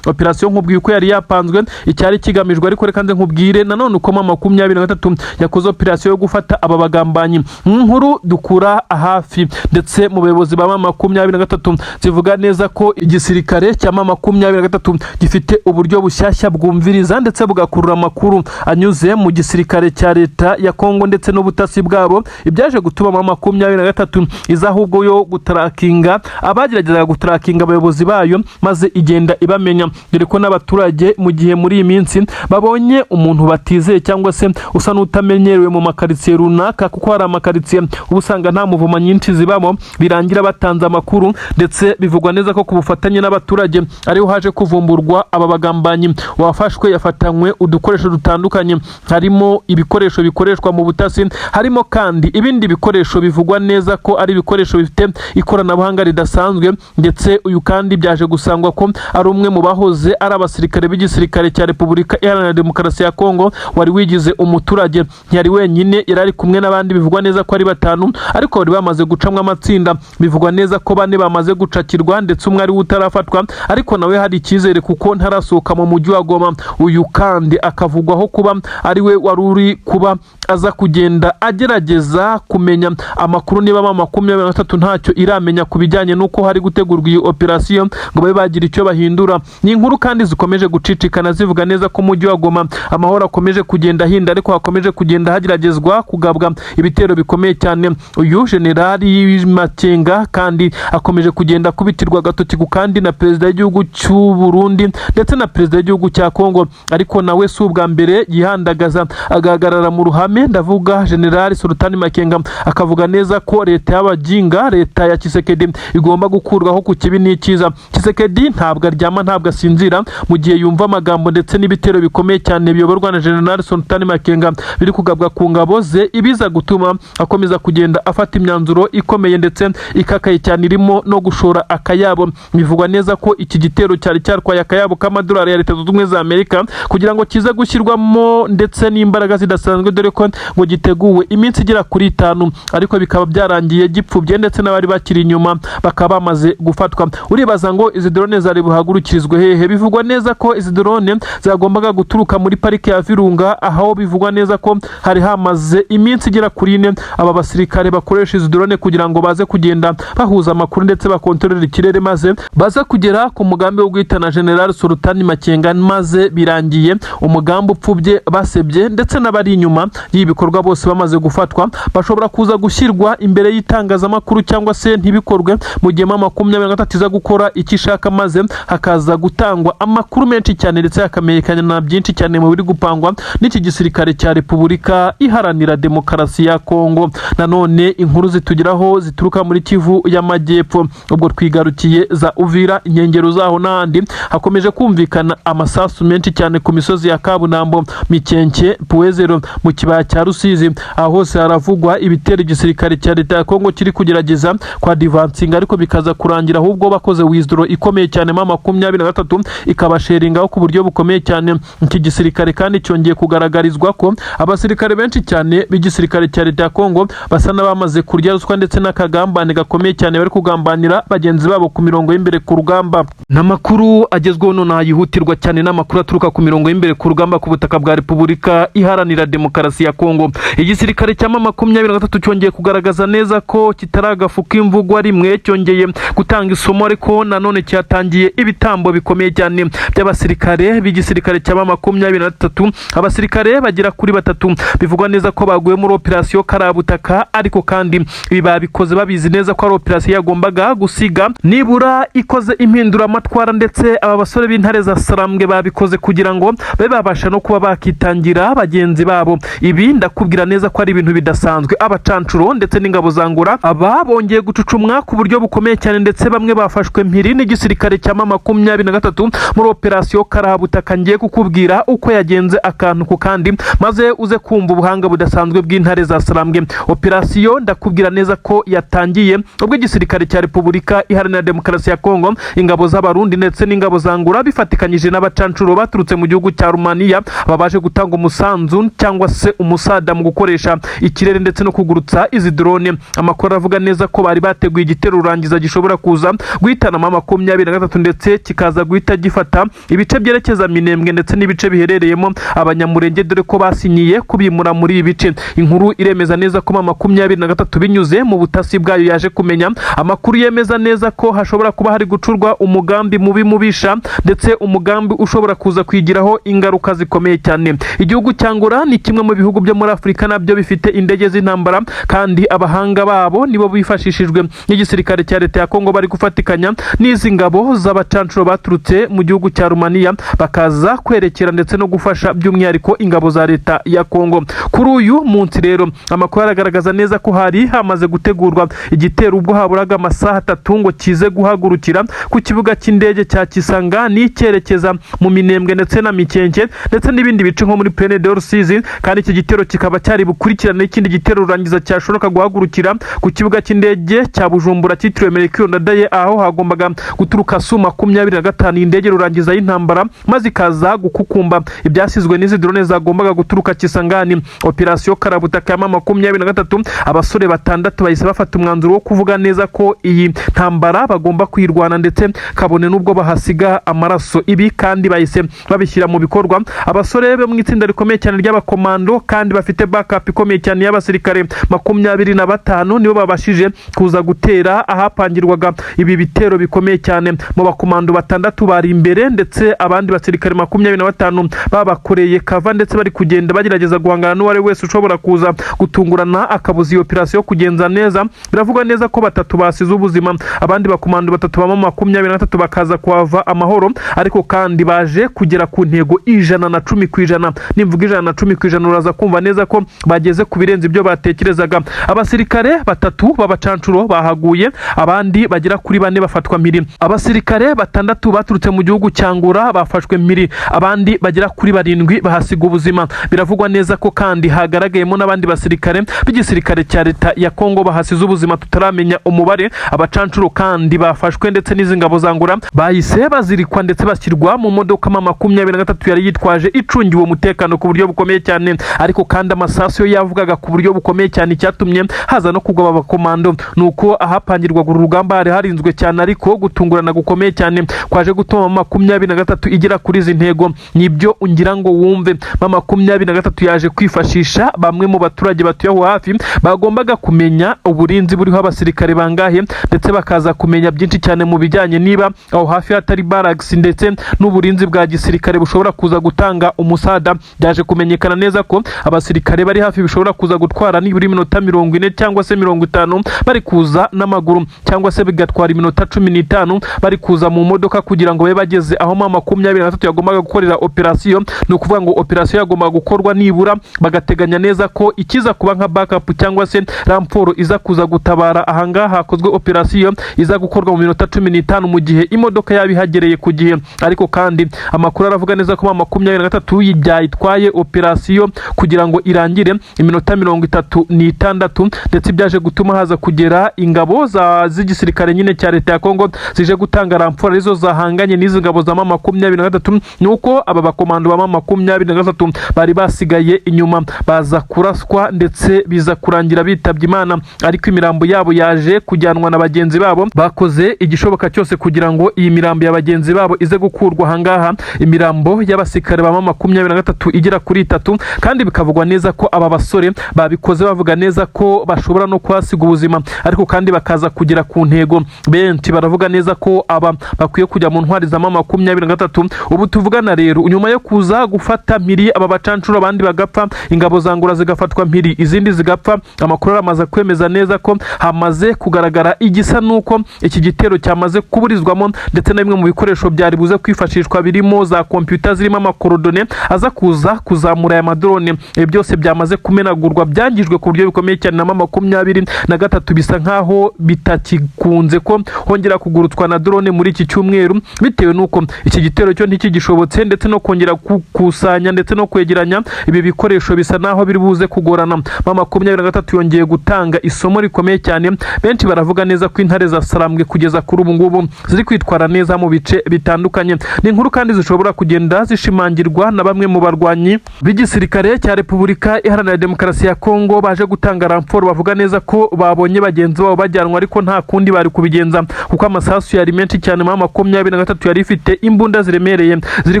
nkubwiye uko yari yapanzwe, icyari kigamijwe, ariko reka nze nkubwire nanone uko M23 yakoze operation yo gufata aba bagambanyi. Nkuru dukura hafi ndetse mu bayobozi ba M23 zivuga neza ko igisirikare cya M23 gifite uburyo bushyashya bwumviriza ndetse bugakurura amakuru anyuze mu gisirikare cya leta ya Kongo ndetse n'ubutasi bwabo, ibyaje gutuma M23 iza ahubwo yo gutarakinga abageragezaga gutarakinga abayobozi bayo, maze igenda ibamenya, dore ko n'abaturage mu gihe muri iyi minsi babonye umuntu batizeye cyangwa se usa n'utamenyerewe mu makaritsiye runaka, kuko hari amakaritsiye ubusanga nta muvuma nyinshi zibamo, birangira batanze amakuru, ndetse bivugwa neza ko ku bufatanye n'abaturage ariho haje kuvumburwa aba bagambanyi. Wafashwe yafatanywe udukoresho dutandukanye, harimo ibikoresho bikoreshwa mu butasi, harimo kandi ibindi bikoresho bivugwa neza ko ari ibikoresho bifite ikoranabuhanga ridasanzwe, ndetse uyu kandi byaje gusangwa ko ari umwe mu bahoze ari abasirikare b'igisirikare cya Repubulika Iharanira Demokarasi ya Kongo wari wigize umuturage. Ntiyari wenyine, yari ari kumwe n'abandi bivugwa neza ko ari 5, ariko bari bamaze gucamwa amatsinda. Bivugwa neza ko 4 bamaze gucakirwa, ndetse umwe ari utarafatwa, ariko nawe hari icyizere kuko ntarasohoka mu mujyi wa Goma. Uyu kandi akavugwaho kuba ari we wari uri kuba aza kugenda agerageza kumenya amakuru niba M23 ntacyo iramenya kubijyanye nuko hari gutegurwa iyi operation ngo babe bagira icyo bahindura. Ni inkuru kandi zikomeje gucicikana zivuga neza ko mujyi wa Goma amahoro akomeje kugenda hinda, ariko hakomeje kugenda hageragezwa kugabwa ibitero bikomeye cyane. Uyu General Makenga kandi akomeje kugenda kubitirwa gatoki kandi na perezida w'igihugu cy'u Burundi ndetse na perezida w'igihugu cya Kongo, ariko nawe si ubwa mbere yihandagaza agahagarara mu ruhame. Ndavuga General Sultan Makenga akavuga neza ko leta y'abajinga, leta ya Tshisekedi igomba gukurwaho ku kibi n'ikiza. Tshisekedi ntabwo aryama, ntabwo asinzira mu gihe yumva amagambo ndetse n'ibitero bikomeye cyane biyoborwa na General Sultan Makenga biri kugabwa ku ngabo ze, ibiza gutuma akomeza kugenda afata imyanzuro ikomeye ndetse ikakaye cyane, irimo no gushora akayabo. Bivugwa neza ko iki gitero cyari cyarwaye akayabo k'amadolari ya Leta Zunze Ubumwe za Amerika kugira ngo kize gushyirwamo ndetse n'imbaraga zidasanzwe, dore ko ngo giteguwe iminsi igera kuri 5, ariko bikaba byarangiye gipfubye ndetse n'abari bakiri inyuma bakaba bamaze gufatwa. Uribaza ngo izi drone zari buhagurukirizwe hehe? Bivugwa neza ko izi drone zagombaga guturuka muri parike ya Virunga, aho bivugwa neza ko hari hamaze iminsi igera kuri 4 aba basirikare bakoresha izi drone kugira ngo baze kugenda bahuza amakuru ndetse bakontorera ikirere, maze baza kugera ku mugambi wo guhitana General Sultan Makenga, maze birangiye umugambi upfubye basebye ndetse n'abari inyuma y'ibikorwa bose bamaze gufatwa bashobora kuza gushyirwa imbere y'itangazamakuru cyangwa se ntibikorwe mu gihe M23 iza gukora icyo ishaka, maze hakaza gutangwa amakuru menshi cyane ndetse hakamenyekana byinshi cyane mu biri gupangwa n'iki gisirikare cya Repubulika Iharanira Demokarasi ya Kongo. Nanone inkuru zitugeraho zituruka muri Kivu y'Amajyepfo, ubwo twigarukiye za Uvira, inkengero zaho n'ahandi hakomeje kumvikana amasasu menshi cyane ku misozi ya Kabunambo, Mikenke, Puezero, mu kibaya cya Rusizi. Aho hose haravugwa ibitero igisirikare cya leta ya Kongo kiri kugerageza kwa divansinga, ariko bikaza kurangira ahubwo bakoze withdraw ikomeye cyane M23 ikabasheringaho ku buryo bukomeye cyane. Iki gisirikare kandi cyongeye kugaragarizwa ko abasirikare benshi cyane b'igisirikare cya leta ya Kongo basa n'abamaze kurya ruswa ndetse n'akagambane gakomeye cyane bari kugambanira bagenzi babo ku mirongo y'imbere ku rugamba. N'amakuru agezweho none yihutirwa cyane n'amakuru aturuka ku mirongo y'imbere ku rugamba ku butaka bwa Repubulika Iharanira Demokarasi ya Kongo. Igisirikare cya M23 cyongeye kugaragaza neza ko kitaragafuka imvugwa rimwe, cyongeye gutanga isomo, ariko nanone cyatangiye ibitambo bikomeye cyane by'abasirikare b'igisirikare cya M23. Abasirikare bagera kuri 3 bivugwa neza ko baguye muri operasiyo Karabutaka, ariko kandi ibi babikoze babizi neza ko ari operasiyo yagombaga gusiga nibura ikoze impindura amatwara, ndetse aba basore b'intare za Sarambwe babikoze kugira ngo babe babasha no kuba bakitangira bagenzi babo. Ibi ndakubwira neza ko ari ibintu bidasanzwe. Abacancuro ndetse n'ingabo zangura aba bongeye gucucumwa ku buryo bukomeye cyane, ndetse bamwe bafashwe mpiri n'igisirikare cya M23 muri operasiyo Karabutaka. Ngiye kukubwira uko yagenze akantu ku kandi, maze uze kumva ubuhanga budasanzwe bw'intare za Sarambwe. Operasiyo ndakubwira neza ko yatangiye ubwo igisirikare cya Repubulika Iharanira Demokarasi ya Kongo, ingabo z'abarundi ndetse n'ingabo zangura bifatikanyije n'abacancuro baturutse mu gihugu cya Rumaniya babaje gutanga umusanzu cyangwa se umusada mu gukoresha ikirere ndetse no kugurutsa izi drone. Amakuru avuga neza ko bari bateguye igitero rurangiza gishobora kuza guhitana M23 ndetse kikaza guhita gifata ibice byerekeza Minembwe ndetse n'ibice biherereyemo abanyamurenge, dore ko basinyiye kubimura muri ibi bice. Inkuru iremeza neza ko M23 binyuze mu butasi bwayo yaje kumenya amakuru yemeza neza ko hashobora kuba hari gucurwa umugambi mubi mubisha, ndetse umugambi ushobora kuza kwigiraho ingaruka zikomeye cyane. Igihugu cyangura ni kimwe mu bihugu byo muri Afurika nabyo bifite indege z'intambara, kandi abahanga babo nibo bifashishijwe n'igisirikare cya leta ya Kongo bari gufatikanya n'izi ngabo z'abacancuro baturutse mu gihugu cya Rumaniya bakaza kwerekera ndetse no gufasha by'umwihariko ingabo za leta ya Kongo. Kuri uyu munsi rero amakuru aragaragaza neza ko hari hamaze gutegurwa igitero ubwo haburaga amasaha 3 ngo kize guhagurukira ku kibuga cy'indege cya Kisangani cyerekeza mu Minembwe ndetse na Mikenke ndetse n'ibindi bice nko muri Plaine de Rusizi, kandi iki gitero kikaba cyari bukurikirana n'ikindi gitero rurangiza cyashoboka guhagurukira ku kibuga cy'indege cya Bujumbura cyitiriwe Melchior Ndadaye, aho hagombaga guturuka Su-25 indege rurangiza y'intambara maze ikaza gukukumba ibyasizwe n'izi drone zagombaga guturuka Kisangani. Operasiyo Karabutaka ya M23 abasore 6 bahise bafata umwanzuro wo kuvuga neza ko iyi ntambara bagomba kwirwana, ndetse kabone n'ubwo bahasiga amaraso. Ibi kandi bahise babishyira mu bikorwa. Abasore be mu itsinda rikomeye cyane ry'abakomando kandi bafite backup ikomeye cyane y'abasirikare 25 nibo babashije kuza gutera ahapangirwaga ibi bitero bikomeye cyane. Mu bakomando 6 bari imbere, ndetse abandi basirikare 25 babakoreye kava, ndetse bari kugenda bagerageza guhangana n'uwari wese ushobora kuza gutungurana akabuza iyo operasiyo kugenza neza. Biravugwa neza ko 3 basize ubuzima, abandi bakomando 3 bama 23 bakaza kuhava amahoro, ariko kandi baje kugera ku ntego 110%. Nimvuga 110% uraza kumva neza ko bageze ku birenze ibyo batekerezaga. Abasirikare 3 b'abacancuro bahaguye, abandi bagera kuri 4 bafatwa mpiri. Abasirikare 6 baturutse mu gihugu cyangura bafashwe mpiri, abandi bagera kuri 7 bahasiga ubuzima. Biravugwa neza ko kandi hagaragayemo n'abandi basirikare b'igisirikare cya leta ya Kongo bahasize ubuzima tutaramenya umubare. Abacancuro kandi bafashwe ndetse n'izi ngabo zangura bahise bazirikwa ndetse bashyirwa mu modoka M23 yari yitwaje icungiwe umutekano ku buryo bukomeye cyane, ariko kandi amasasu yavugaga ku buryo bukomeye cyane cyatumye haza no kugwa abakomando. Nuko ahapangirwaga urugamba hari harinzwe cyane, ariko gutungurana gukomeye cyane kwaje gutuma M23 igera kuri izi ntego. Nibyo ungira ngo wumve, M23 yaje kwifashisha bamwe mu baturage batuye aho hafi bagombaga kumenya uburinzi buriho abasirikare bangahe, ndetse bakaza kumenya byinshi cyane mu bijyanye niba aho hafi hatari barracks ndetse n'uburinzi bwa gisirikare bushobora kuza gutanga umusada. Byaje kumenyekana neza ko abasirikare bari hafi bishobora kuza gutwara nibura iminota 40 cyangwa se 50 bari kuza n'amaguru, cyangwa se bigatwara iminota 15 bari kuza mu modoka kugira ngo babe bageze aho mama 23 yagombaga gukorera operasiyo. ni ukuvuga ngo operasiyo yagombaga gukorwa nibura bagateganya neza ko ikiza kuba nka backup cyangwa se ramporo iza kuza gutabara ahangaha hakozwe operasiyo iza gukorwa mu minota 15 mu gihe imodoka yabihagereye ku gihe. ariko kandi amakuru aravuga neza ko mama 23 yayitwaye operasiyo kugira ngo irangire iminota 36, ndetse byaje gutuma haza kugera ingabo z'igisirikare nyine cya leta ya Kongo zije gutanga ramporo arizo zahanganye n'izi ngabo za mama 23. nuko aba bakomando ba mama 23 bari basigaye inyuma baza kuraswa ndetse biza kurangira bitabye Imana, ariko imirambo yabo yaje kujyanwa na bagenzi babo. Bakoze igishoboka cyose kugira ngo iyi mirambo ya bagenzi babo ize gukurwa ahangaha. Imirambo y'abasirikare ba mama 23 igera kuri 3, kandi bikavugwa neza ko aba basore babikoze bavuga neza ko bashobora no kwasiga ubuzima, ariko kandi bakaza kugera ku ntego. Benshi baravuga neza ko aba bakwiye kujya mu ntwari za mama 23. ubu tuvugana rero nyuma yo kuza gufata mpiri aba bacancuro abandi bagapfa, ingabo za Ngura zigafatwa mpiri izindi zigapfa, amakuru aramaze kwemeza neza ko hamaze kugaragara igisa nuko iki gitero cyamaze kuburizwamo, ndetse na bimwe mu bikoresho byari buze kwifashishwa birimo za computer zirimo amakorodone aza kuza kuzamura aya madrone. Byose byamaze kumenagurwa, byangijwe ku buryo bikomeye cyane na mama 23. bisa nkaho bitakikunze ko hongera kugurutswa na drone muri iki cyumweru, bitewe nuko iki gitero cyo ntikigishobotse, ndetse no kongera gukusanya ndetse no kwegeranya ibi bikoresho bisa naho biri buze kugorana. mama 23 yongeye gutanga isomo rikomeye cyane. Benshi baravuga neza ko intare za Sarambwe kugeza kuri ubu ngubu ziri kwitwara neza mu bice bitandukanye. ni inkuru kandi zishobora kugenda zishimangirwa na bamwe mu barwanyi b'igisirikare cya Repubulika Iharanira Demokarasi ya Kongo baje gutanga ramporo. Bavuga neza ko babonye bagenzi babo bajyanwa, ariko nta kundi bari kubigenza kuko amasasu yari menshi cyane. mama 23 yari ifite imbunda ziremereye ziri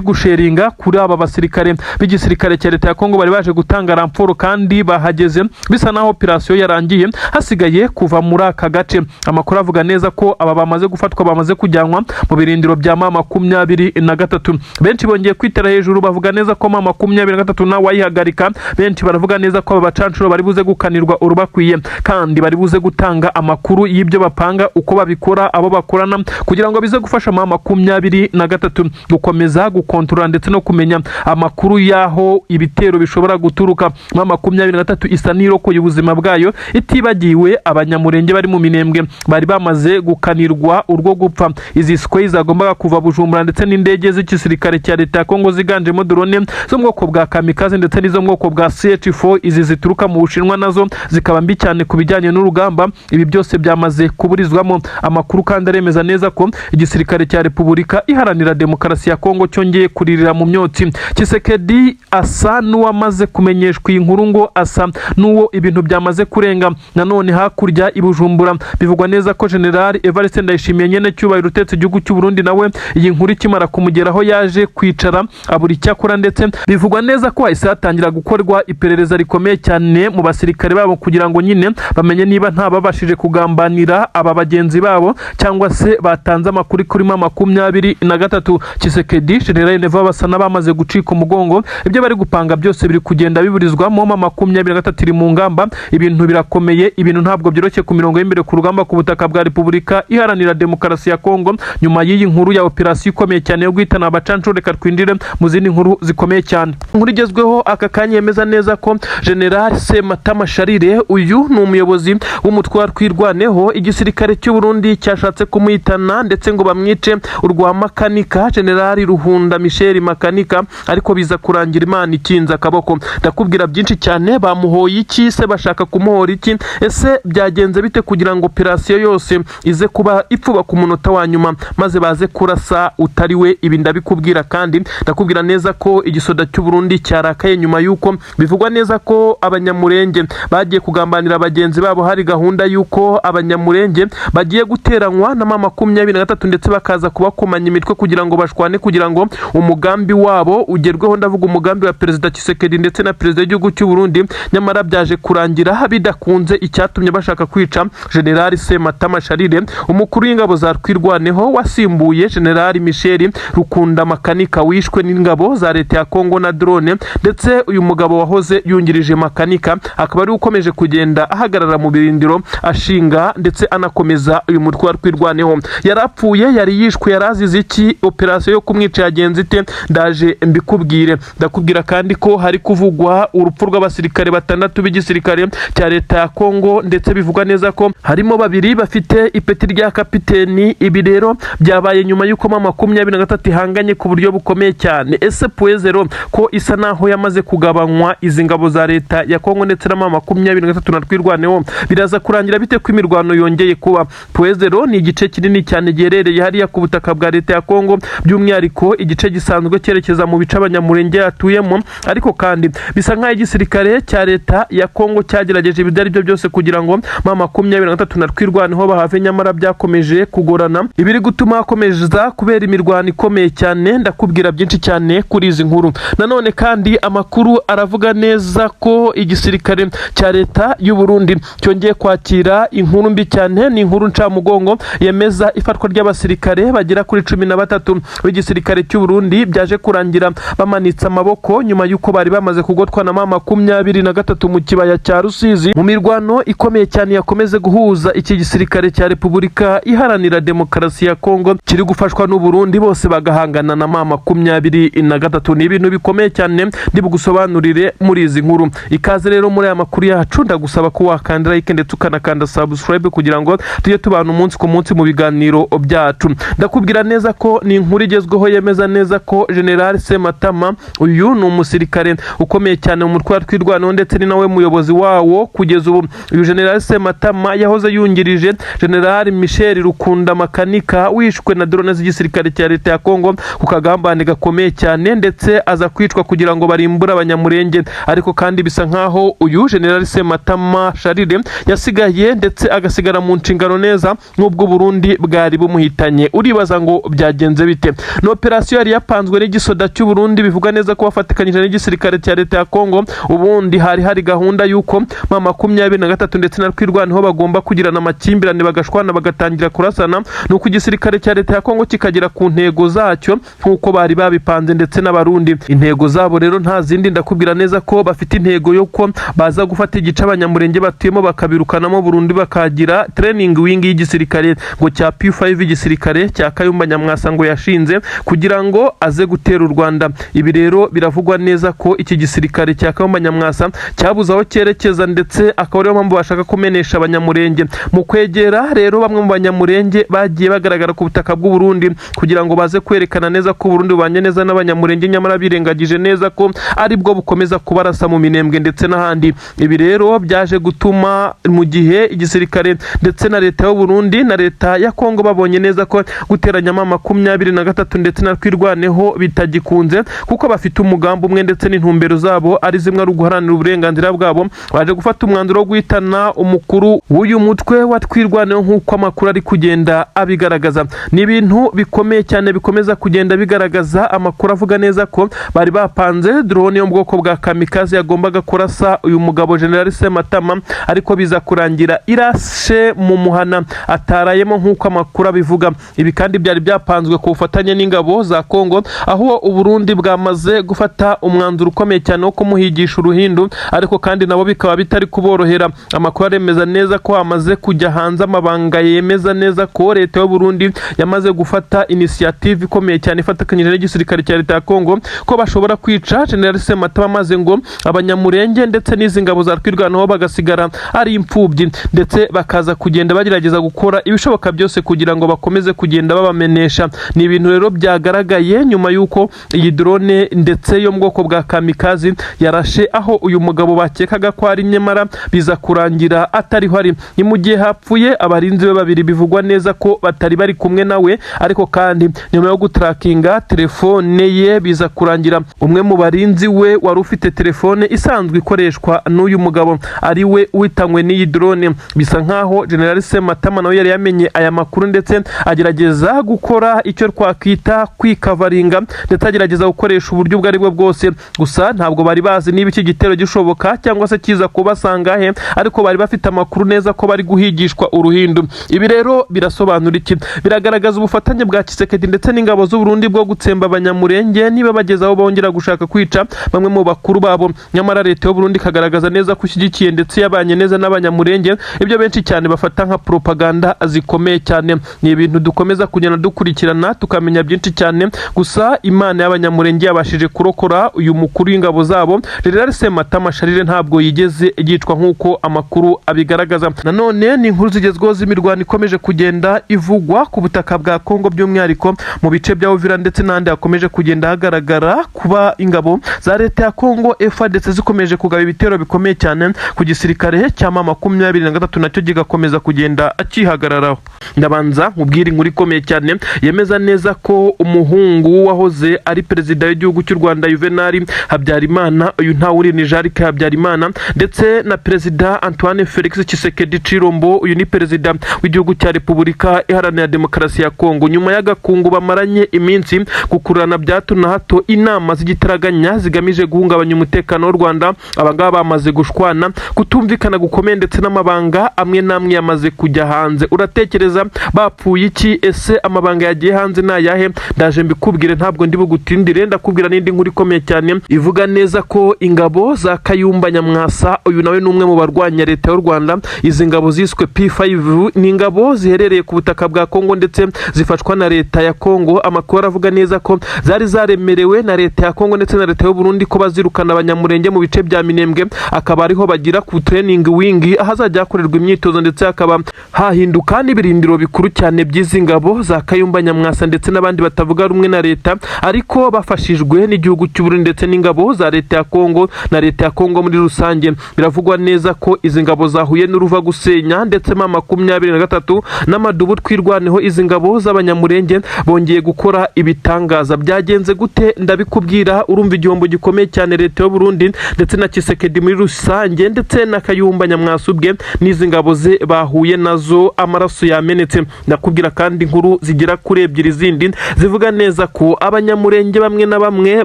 gusheringa kuri aba basirikare b'igisirikare cya leta ya Kongo bari baje gutanga ramporo, kandi bahageze bisa naho operasiyo yarangiye hasigaye kuva muri aka gace. Amakuru avuga neza ko aba bamaze gufatwa, bamaze kujyanwa mu birindiro bya mama 23. benshi bongeye kwitera hejuru bavuga neza ko mama 23 nawe wayihagarika. benshi baravuga neza ko aba bacancuro bari buze gukanirwa urubakwiye, kandi bari buze gutanga amakuru y'ibyo bapanga, uko babikora, abo bakorana, kugira ngo bize gufasha mama 23 gukomeza gukontorora ndetse no kumenya amakuru yaho ibitero bishobora guturuka. mama 23 isa nirokoye ubuzima bwayo, itibagiwe abanyamurenge bari mu Minembwe bari bamaze gukanirwa urwo gupfa. izi squays zagombaga kuva Bujumbura ndetse n'indege z'igisirikare cya leta ya Kongo ziganjemo drone zo mu bwoko bwa kamikaze ndetse n'izo mu bwoko bwa CH4, izi zituruka mu Bushinwa nazo zikaba mbi cyane ku bijyanye n'urugamba. ibi byose byamaze kuburizwamo. Amakuru kandi aremeza neza ko igisirikare cya Repubulika Iharanira Demokarasi ya Kongo cyongeye kuririra mu myotsi. Tshisekedi asa n'uwamaze kumenyeshwa iyi nkuru, ngo asa n'uwo ibintu byamaze kurenga. Nanone hakurya i Bujumbura bivugwa neza ko General Evariste Ndayishimiye nyene cyubahiro utetse igihugu cy'u Burundi nawe iyi nkuru ikimara kumugeraho yaje kwicara abura icyakora, ndetse bivugwa neza ko hahise hatangira gukorwa iperereza rikomeye cyane mu basirikare babo kugira ngo nyine bamenye niba nta babashije kugambanira aba bagenzi babo cyangwa se batanze amakuru kuri mama 23. Tshisekedi General Neva basa n'abamaze gucika umugongo, ibyo bari gupanga byose biri kugenda biburizwamo. mama 23 iri mu ngamba, ibintu birakomeye, ibintu ntabwo byoroshye ku mirongo y'imbere ku rugamba ku butaka bwa Repubulika Iharanira Demokarasi ya Kongo. nyuma y'iyi nkuru ya operasiyo ikomeye cyane yo guhitana abacancuro, reka twindire mu zindi nkuru zikomeye cyane. Inkuru igezweho aka kanya yemeza neza ko General Sematama Sharire, uyu ni umuyobozi w'umutwe wa Twirwaneho, igisirikare cy'u Burundi cyashatse kumuhitana ndetse ngo bamwice urwa Makanika, General Ruhunda Michel Makanika, ariko biza kurangira Imana ikinze akaboko. Ndakubwira byinshi cyane, bamuhoye iki se, bashaka kumuhora iki, ese byagenze bite kugira ngo operasiyo yose ize kuba ipfuba ku munota wa nyuma maze baze kurasa utariwe. ibi ndabikubwira, kandi ndakubwira neza ko igisoda cy'u Burundi cyarakaye nyuma yuko bivugwa neza ko abanyamurenge bagiye kugambanira bagenzi babo. hari gahunda yuko abanyamurenge bagiye guteranywa na mama 23 ndetse bakaza kubakomanya imitwe kugira ngo bashwane, kugira ngo umugambi wabo ugerweho. ndavuga umugambi wa Perezida Tshisekedi ndetse na Perezida w'igihugu cy'u Burundi. nyamara byaje kurangira bidakunze, icyatumye bashaka kwica General Sematama Sharire, umukuru w'ingabo za Twirwaneho wasimbuye General Michel Rukunda Makanika wishwe n'ingabo za leta ya Kongo na drone. ndetse uyu mugabo wahoze yungirije makanika akaba ari ukomeje kugenda ahagarara mu birindiro ashinga ndetse anakomeza uyu mutwe wa twirwaneho. Yarapfuye, yari yishwe, yarazize iki? Operasiyo yo kumwica yagenze ite? Ndaje mbikubwire. Ndakubwira kandi ko hari kuvugwa urupfu rw'abasirikare 6 b'igisirikare cya leta ya Kongo, ndetse bivugwa neza ko harimo 2 bafite ipeti rya kapiteni. Ibi rero byabaye nyuma y'uko M23 ihanganye ku buryo bukomeye cyane. Ese Puezero ko isa naho yamaze kugabanywa izi ngabo za leta ya Kongo ndetse na M23 na twirwaneho, biraza kurangira bite ko imirwano yongeye kuba? Puezero ni igice kinini cyane giherereye hariya ku butaka bwa leta ya Kongo, by'umwihariko igice gisanzwe cyerekeza mu bice abanyamurenge atuyemo, ariko kandi bisa nk'aho igisirikare cya leta ya Kongo cyagerageje ibidari byo byose kugira ngo M23 na twirwaneho bahave, nyamara byakomeje kugorana, ibiri gutuma hakomeza kubera imirwano ikomeye cyane. Ndakubwira byinshi cyane kuri izi nkuru. Nanone kandi amakuru aravuga neza ko igisirikare cya leta y'u Burundi cyongeye kwakira inkuru mbi cyane. Ni inkuru ncamugongo yemeza ifatwa ry'abasirikare bagera kuri 13 b'igisirikare cy'u Burundi, byaje kurangira bamanitse amaboko nyuma y'uko bari bamaze kugotwa na M23 mu kibaya cya Rusizi mu mirwano ikomeye cyane yakomeze guhuza iki gisirikare cya Repubulika Iharanira Demokarasi ya Kongo kiri gufashwa n'u Burundi, bose bagahangana na M23. Ni ibintu bikomeye cyane ndibugusobanurire muri izi nkuru. Ikaze rero muri aya makuru yacu, ndagusaba ko wakanda like ndetse ukanakanda subscribe kugira ngo tujye tubana umunsi ku munsi mu biganiro byacu. Ndakubwira neza ko ni inkuru igezweho yemeza neza ko General Sematama, uyu ni umusirikare ukomeye cyane mu mutwe wa twirwaneho ndetse ni nawe muyobozi wawo kugeza ubu. Uyu General Sematama yahoze yungirije General Michel Rukunda makanika wishwe na drone z'igisirikare cya leta ya Kongo ku kagambane gakomeye cyane, ndetse aza kwicwa kugira ngo barimbure abanyamurenge. Ariko kandi bisa nkaho uyu General Sematama Charire yasigaye ndetse agasigara mu nshingano neza n'ubwo Burundi bwari bumuhitanye. Uribaza ngo byagenze bite? No operasiyo yari yapanzwe n'igisoda cy'u Burundi, bivuga neza ko bafatikanyije n'igisirikare cya leta ya Kongo. Ubundi hari gahunda y'uko M23 ndetse na twirwaneho bagomba kugirana amakimbirane, bagashwana, bagatangira kurasana, nuko igisirikare cya leta ya Kongo kikagera ku ntego zacyo nk'uko bari babipanze ndetse n'abarundi. Intego zabo rero nta zindi, ndakubwira neza ko bafite intego y'uko baza gufata igice abanyamurenge batuyemo bakabirukanamo Burundi, bakagira training wing y'igisirikare ngo cya P5 igisirikare cya Kayumba Nyamwasa ngo yashinze kugira ngo aze gutera u Rwanda. Ibi rero biravugwa neza ko iki gisirikare cya Kayumba Nyamwasa cyabuze aho cyerekeza, ndetse akaba ariyo mpamvu bashaka kumenesha abanyamurenge. Mu kwegera rero bamwe mu banyamurenge bagiye bagaragara ku butaka bw'u Burundi kugira ngo baze kwerekana neza ko Burundi bubanye neza n'abanyamurenge, nyamara birengagije neza ko ari bwo bukomeza kubarasa mu minembwe ndetse n'ahandi. Ibi rero byaje gutuma mu gihe igisirikare ndetse na leta y'u Burundi na leta ya Kongo babonye neza ko guteranya M23 ndetse na twirwaneho bitagikunze, kuko bafite umugambi umwe ndetse n'intumbero zabo ari zimwe ari uguharanira uburenganzira bwabo. Baje gufata umwanzuro wo guhitana umukuru w'uyu mutwe wa twirwaneho nk'uko amakuru ari kugenda abigaragaza. Ni ibintu bikomeye cyane bikomeza kugenda bigaragaza. Amakuru avuga neza ko bari bapanze drone yo mu bwoko bwa kamikaze yagombaga kurasa uyu mugabo General Sematama, ariko biza kurangira irashe mu muhana atarayemo nk'uko amakuru abivuga. Ibi kandi byari byapanzwe ku bufatanye n'ingabo za Kongo, aho u Burundi bwamaze gufata umwanzuro ukomeye cyane wo kumuhigisha uruhindu, ariko kandi nabo bikaba bitari kuborohera. Amakuru aremeza neza ko hamaze kujya hanze amabanga yemeza neza ko leta y'u Burundi yamaze gufata initiative ikomeye cyane ifatikanyije n'igisirikare cya leta ya Kongo ko bashobora kwica General Sematama, maze ngo abanyamurenge ndetse n'izi ngabo za twirwaneho bagasigara ari impfubyi, ndetse bakaza kugenda bagerageza gukora ibishoboka byose kugira ngo bakomeze kugenda babamenesha. Ni ibintu rero byagaragaye nyuma y'uko iyi drone ndetse yo mu bwoko bwa kamikazi yarashe aho uyu mugabo bakekaga ko ari, nyamara biza kurangira atariho ari. Ni mu gihe hapfuye abarinzi be 2 bivugwa neza ko batari bari kumwe nawe, ariko kandi nyuma yo gutrakinga telefone ye biza kurangira umwe mu barinzi we wari ufite telefone isanzwe ikoreshwa n'uyu mugabo ari we uhitanywe n'iyi drone. Bisa nkaho General Sematama nawe yari yamenye aya makuru, ndetse agerageza gukora icyo twakwita kwikavaringa, ndetse agerageza gukoresha uburyo bwari bwo bwose. Gusa ntabwo bari bazi niba iki gitero gishoboka cyangwa se kiza kubasanga he, ariko bari bafite amakuru neza ko bari guhigishwa uruhindu. Ibi rero birasobanura iki? Biragaragaza ubufatanye bwa Tshisekedi ndetse n'ingabo z'u Burundi bwo gutsemba abanyamurenge niba bageze aho bongera gushaka kwica bamwe mu bakuru babo. Nyamara leta y'u Burundi kagaragaza neza kushyigikiye ndetse yabanye neza n'abanyamurenge, ibyo benshi cyane bafata nka propaganda zikomeye cyane. Ni ibintu dukomeza kugenda dukurikirana tukamenya byinshi cyane, gusa Imana y'abanyamurenge yabashije kurokora uyu mukuru w'ingabo zabo. General Sematama Charles ntabwo yigeze yicwa nk'uko amakuru abigaragaza. Nanone ni inkuru zigezweho z'imirwano ikomeje kugenda ivugwa ku butaka bwa Kongo, by'umwihariko mu bice bya Uvira ndetse n'andi hakomeje kugenda hagaragara kuba ingabo za leta ya Kongo FARDC zikomeje kugaba ibitero bikomeye cyane ku gisirikare cya M23 nacyo gigakomeza kugenda akihagararaho. Ndabanza nkubwira inkuru ikomeye cyane yemeza neza ko umuhungu wahoze ari perezida w'igihugu cy'u Rwanda Juvenal Habyarimana, uyu ntawuri ni Jarike Habyarimana, ndetse na perezida Antoine Felix Tshisekedi Chilombo, uyu ni perezida w'igihugu cya Repubulika Iharanira Demokarasi ya Kongo, nyuma y'agakungu bamaranye iminsi gukurana bya hato na hato inama z'igitaraganya zigamije guhungabanya umutekano w'u Rwanda. Abangaba bamaze gushwana, kutumvikana gukomeye ndetse n'amabanga amwe namwe yamaze kujya hanze. Uratekereza bapfuye iki? Ese amabanga yagiye hanze nayahe? Ndaje mbikubwire, ntabwo ndi bugutindire, ndakubwira n'indi nkuru ikomeye cyane ivuga neza ko ingabo za Kayumba Nyamwasa, uyu nawe ni umwe mu barwanya leta y'u Rwanda. Izi ngabo ziswe P5 ni ingabo ziherereye ku butaka bwa Kongo ndetse zifashwa na leta ya Kongo. Amakuru avuga neza ko zari zaremerewe na leta ya Kongo ndetse na leta y'u Burundi ko bazirukana abanyamurenge mu bice bya Minembwe, akaba ariho bagira ku training wing ahazajya hakorerwa imyitozo, ndetse hakaba hahinduka n'ibirindiro bikuru cyane by'izi ngabo za Kayumba Nyamwasa ndetse n'abandi batavuga rumwe na leta, ariko bafashijwe n'igihugu cy'u Burundi ndetse n'ingabo za leta ya Kongo na leta ya Kongo muri rusange. Biravugwa neza ko izi ngabo zahuye n'uruva gusenya ndetse M23 n'amadubu twirwaneho. Izi ngabo z'abanyamurenge bongeye gukora ibitangaza. Byagenze gute? Ndabikubwira. Urumva igihombo gikomeye cyane leta y'u Burundi ndetse na Tshisekedi muri rusange ndetse na Kayumba Nyamwasa ubwe n'izi ngabo ze bahuye nazo, amaraso yamenetse. Ndakubwira kandi inkuru zigera kuri ebyiri zindi zivuga neza ko abanyamurenge bamwe na bamwe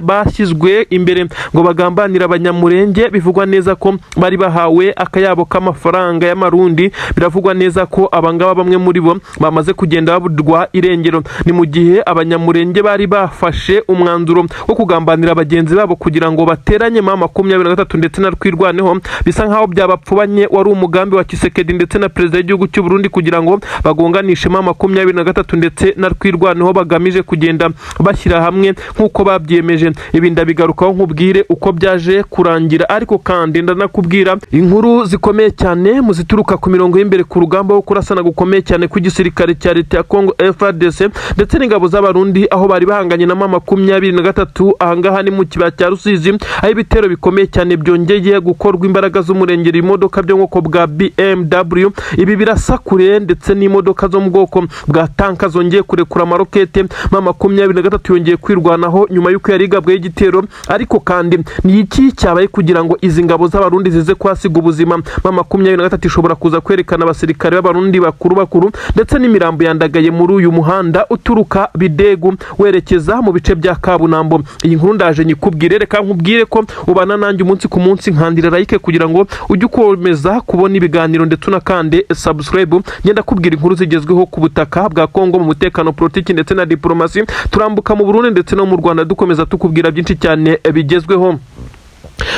bashyizwe imbere ngo bagambanira abanyamurenge. Bivugwa neza ko bari bahawe akayabo k'amafaranga y'amarundi. Biravugwa neza ko abangaba bamwe muri bo bamaze kugenda baburwa irengero. Ni mu gihe abanyamurenge bari bafashe umwanzuro wo kugambanira bagenzi babo kugira ngo bateranye M23 ndetse na Rwirwaneho. Bisa nkaho byabapfubanye, wari umugambi wa Tshisekedi ndetse na perezida w'igihugu cy'u Burundi kugira ngo bagonganishe M23 ndetse na Rwirwaneho, bagamije kugenda bashyira hamwe nk'uko babyemeje. Ibi ndabigarukaho nkubwire uko byaje kurangira, ariko kandi ndanakubwira inkuru zikomeye cyane muzituruka ku mirongo y'imbere ku rugamba wo kurasana gukomeye cyane ku gisirikare cya leta ya Kongo FARDC ndetse n'ingabo z'abarundi, aho bari bahanganye na M23. Ahangaha ni mu kibaya cya Rusizi, aho ibitero bikomeye cyane byongeye gukorwa imbaraga z'umurengeri, imodoka byo ngoko bwa BMW ibi birasakure ndetse n'imodoka zo mu bwoko bwa tanka zongeye kurekura amarokete. M23 yongeye kwirwanaho nyuma y'uko yari igabwe y'igitero. Ariko kandi ni iki cyabaye kugira ngo izi ngabo z'abarundi zize kwasiga ubuzima? M23 ishobora kuza kwerekana abasirikare b'abarundi bakuru ndetse n'imirambo yandagaye muri uyu muhanda uturuka Bidegu werekeza mu bice bya Kabunambo. Iyi nkuru ndaje nyikubwire, reka nkubwire ko ubana nanjye umunsi ku munsi, nkandira like kugira ngo ujye ukomeza kubona ibiganiro ndetse unakande subscribe. Ngenda kubwira inkuru zigezweho ku butaka bwa Kongo mu mutekano, politiki ndetse na diplomasi. Turambuka mu Burundi ndetse no mu Rwanda dukomeza tukubwira byinshi cyane bigezweho.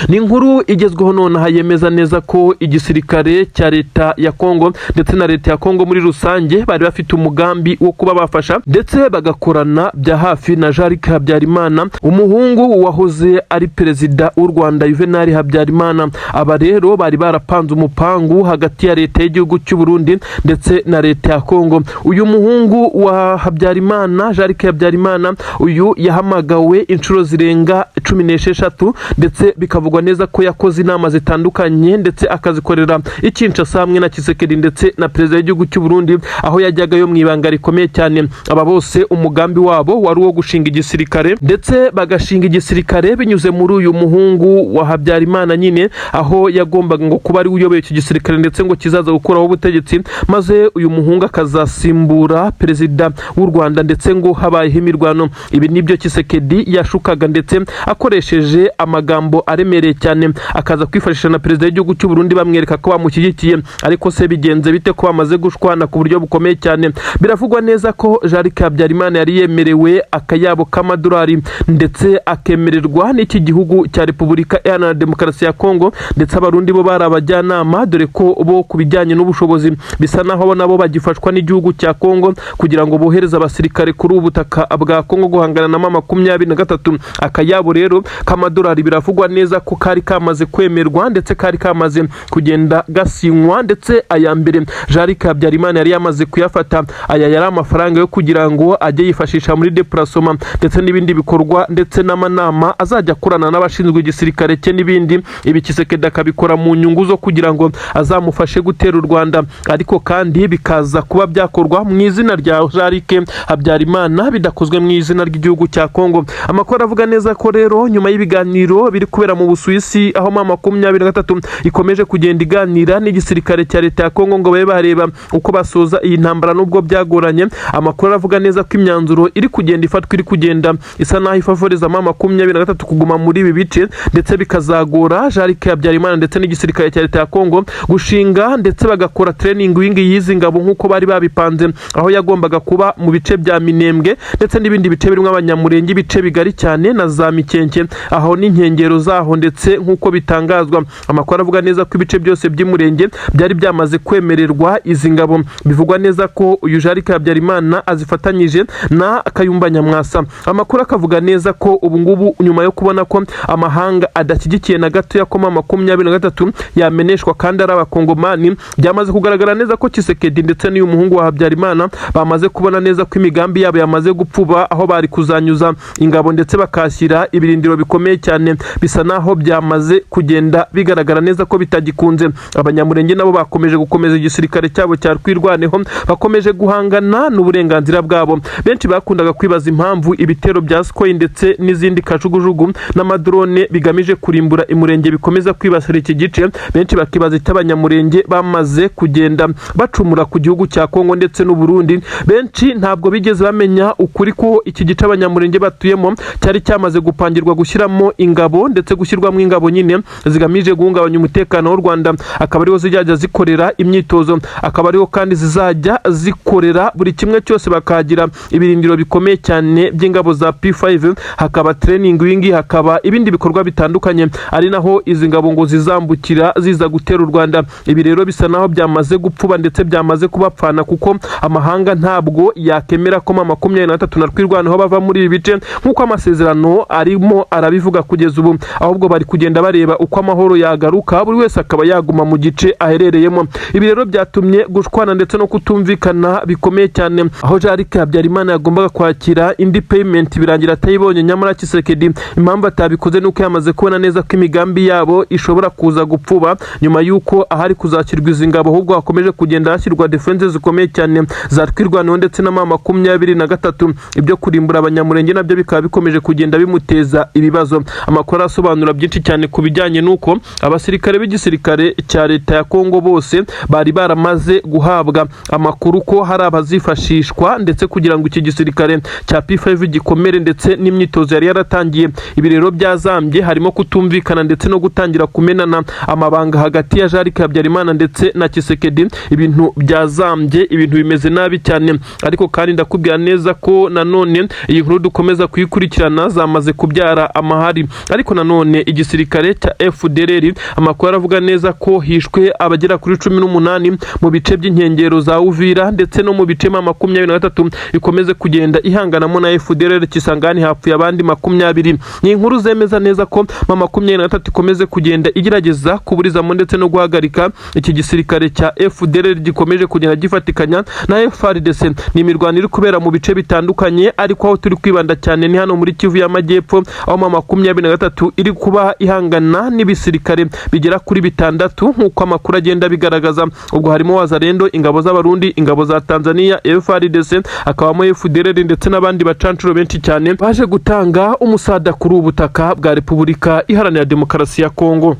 Ni inkuru igezweho nonaha yemeza neza ko igisirikare cya leta ya Kongo ndetse na leta ya Kongo muri rusange bari bafite umugambi wo kuba bafasha ndetse bagakorana bya hafi na Jarike Habyarimana, umuhungu wahoze ari perezida w'u Rwanda Juvenal Habyarimana. Aba rero bari barapanze umupangu hagati ya leta y'igihugu cy'u Burundi ndetse na leta ya Kongo. Uyu muhungu wa Habyarimana, Jarike Habyarimana, uyu yahamagawe inshuro zirenga 16 ndetse bikavugwa neza ko yakoze inama zitandukanye ndetse akazikorera Kinshasa hamwe na Tshisekedi ndetse na perezida w'igihugu cy'u Burundi, aho yajyagayo mu ibanga rikomeye cyane. Aba bose umugambi wabo wari uwo gushinga igisirikare ndetse bagashinga igisirikare binyuze muri uyu muhungu wa Habyarimana nyine, aho yagombaga ngo kuba ari uyoboye iki gisirikare ndetse ngo kizaza gukuraho ubutegetsi, maze uyu muhungu akazasimbura perezida w'u Rwanda ndetse ngo habayeho imirwano. Ibi nibyo Tshisekedi yashukaga ndetse akoresheje amagambo aremereye cyane akaza kwifashisha na perezida w'igihugu cy'u Burundi bamwereka ko bamushyigikiye, ariko se bigenze bite ko bamaze gushwana ku buryo bukomeye cyane? Biravugwa neza ko Jean-Luc Habyarimana yari yemerewe akayabo k'amadolari ndetse akemererwa n'iki gihugu cya Repubulika Iharanira Demokarasi ya Kongo, ndetse abarundi bo bari abajyanama, dore ko bo ku bijyanye n'ubushobozi bisa naho nabo bagifashwa n'igihugu cya Kongo kugira ngo bohereze abasirikare kuri ubutaka bwa Kongo guhangana na M23. Akayabo rero k'amadolari biravugwa neza ko kari kamaze kwemerwa ndetse kari kamaze kugenda gasinywa, ndetse aya mbere Jean-Luc Habyarimana yari yamaze kuyafata. Aya yari amafaranga yo kugira ngo ajye yifashisha muri déplacement ndetse n'ibindi bikorwa ndetse n'amanama azajya kurana n'abashinzwe igisirikare cye n'ibindi. Ibi Tshisekedi akabikora mu nyungu zo kugira ngo azamufashe gutera u Rwanda, ariko kandi bikaza kuba byakorwa mu izina rya Jean-Luc Habyarimana bidakozwe mu izina ry'igihugu cya Kongo. Amakuru avuga neza ko rero nyuma y'ibiganiro biri kubera mu Busuwisi aho M23 ikomeje kugenda iganira n'igisirikare cya leta ya Kongo ngo babe bareba uko basoza iyi ntambara nubwo byagoranye. Amakuru avuga neza ko imyanzuro iri kugenda ifatwa, iri kugenda isa naho ifavoreza M23 kuguma muri ibi bice, ndetse bikazagora Jean-Luc Habyarimana ndetse n'igisirikare cya leta ya Kongo gushinga ndetse bagakora training wing y'izi ngabo nk'uko bari babipanze, aho yagombaga kuba mu bice bya Minembwe ndetse n'ibindi bice birimo abanyamurenge, ibice bigari cyane na za Mikenke aho n'inkengero zaho, ndetse nk'uko bitangazwa amakuru avuga neza ko ibice byose by'umurenge byari byamaze kwemererwa izi ngabo. Bivugwa neza ko uyu Jean-Luc Habyarimana azifatanyije na Kayumba Nyamwasa. Amakuru akavuga neza ko ubu ngubu nyuma yo kubona ko amahanga adashyigikiye na gato ya M23 yameneshwa kandi ari abakongomani, byamaze kugaragara neza ko Tshisekedi ndetse n'uyu muhungu wa Habyarimana bamaze kubona neza ko imigambi yabo yamaze gupfuba, aho bari kuzanyuza ingabo ndetse bakashyira ibirindiro bikomeye cyane. Bisa naho byamaze kugenda bigaragara neza ko bitagikunze. Abanyamurenge nabo bakomeje gukomeza igisirikare cyabo cya Rwirwaneho, bakomeje guhangana n'uburenganzira bwabo. Benshi bakundaga kwibaza impamvu ibitero bya Skoy ndetse n'izindi kajugujugu n'amadrone bigamije kurimbura imurenge bikomeza kwibasira iki gice. Benshi bakibaza icyo abanyamurenge bamaze kugenda bacumura ku gihugu cya Kongo ndetse n'u Burundi. Benshi ntabwo bigeze bamenya ukuri ko iki gice abanyamurenge batuyemo cyari cyamaze gupangirwa gushyiramo ingabo ndetse gushyirwamo ingabo nyine zigamije guhungabanya umutekano w'u Rwanda, akaba ariho zijya zikorera imyitozo, akaba ariho kandi zizajya zikorera buri kimwe cyose, bakagira ibirindiro bikomeye cyane by'ingabo za P5, hakaba training wing, hakaba ibindi bikorwa bitandukanye, ari naho izi ngabo ngo zizambukira ziza gutera u Rwanda. Ibi rero bisa naho byamaze gupfuba ndetse byamaze kubapfana, kuko amahanga ntabwo yakemera ko M23 na Rwirwaneho bava muri ibi bice nk'uko amasezerano arimo arabivuga kugeza ubu, ahubwo bari kugenda bareba uko amahoro yagaruka, buri wese akaba yaguma mu gice aherereyemo. Ibi rero byatumye gushwana ndetse no kutumvikana bikomeye cyane, aho Jean-Luc Habyarimana yagombaga kwakira indi payment birangira atayibonye. Nyamara Tshisekedi impamvu atabikoze nuko yamaze kubona neza ko imigambi yabo ishobora kuza gupfuba nyuma yuko ahari kuzakirwa izi ngabo, ahubwo hakomeje kugenda hashyirwa defense zikomeye cyane za Rwirwaneho ndetse na M23. Ibyo kurimbura abanyamurenge nabyo bikaba bikomeje kugenda bimuteza ibibazo. Amakuru asobanura byinshi cyane ku bijyanye nuko abasirikare b'igisirikare cya leta ya Kongo bose bari baramaze guhabwa amakuru ko hari abazifashishwa ndetse kugira ngo iki gisirikare cya P5 gikomere, ndetse n'imyitozo yari yaratangiye. Ibi rero byazambye harimo kutumvikana ndetse no gutangira kumenana amabanga hagati ya Jean-Luc Habyarimana ndetse na Tshisekedi. Ibintu byazambye, ibintu bimeze nabi cyane, ariko kandi ndakubwira neza ko nanone iyi nkuru dukomeza kuyikurikirana zamaze kubyara amahari. Ariko nanone igisirikare cya FDLR amakuru aravuga neza ko hishwe abagera kuri 18 mu bice by'inkengero za Uvira ndetse no mu bice M23 ikomeze kugenda ihanganamo na FDLR. Kisangani hapfuye abandi 20. Ni inkuru zemeza neza ko M23 ikomeze kugenda igerageza kuburizamo ndetse no guhagarika iki gisirikare cya FDLR gikomeje kugenda gifatikanya na FARDC. Ni imirwano iri kubera mu bice bitandukanye, ariko aho turi kwibanda cyane ni hano muri Kivu y'Amajyepfo, aho M23 iri kuba ihangana n'ibisirikare bigera kuri 6 nk'uko amakuru agenda bigaragaza. Ubwo harimo Wazalendo, ingabo z'Abarundi, ingabo za Tanzania, FARDC, akabamo FDLR ndetse n'abandi bacancuro benshi cyane baje gutanga umusada kuri ubutaka bwa Repubulika Iharanira Demokarasi ya Kongo.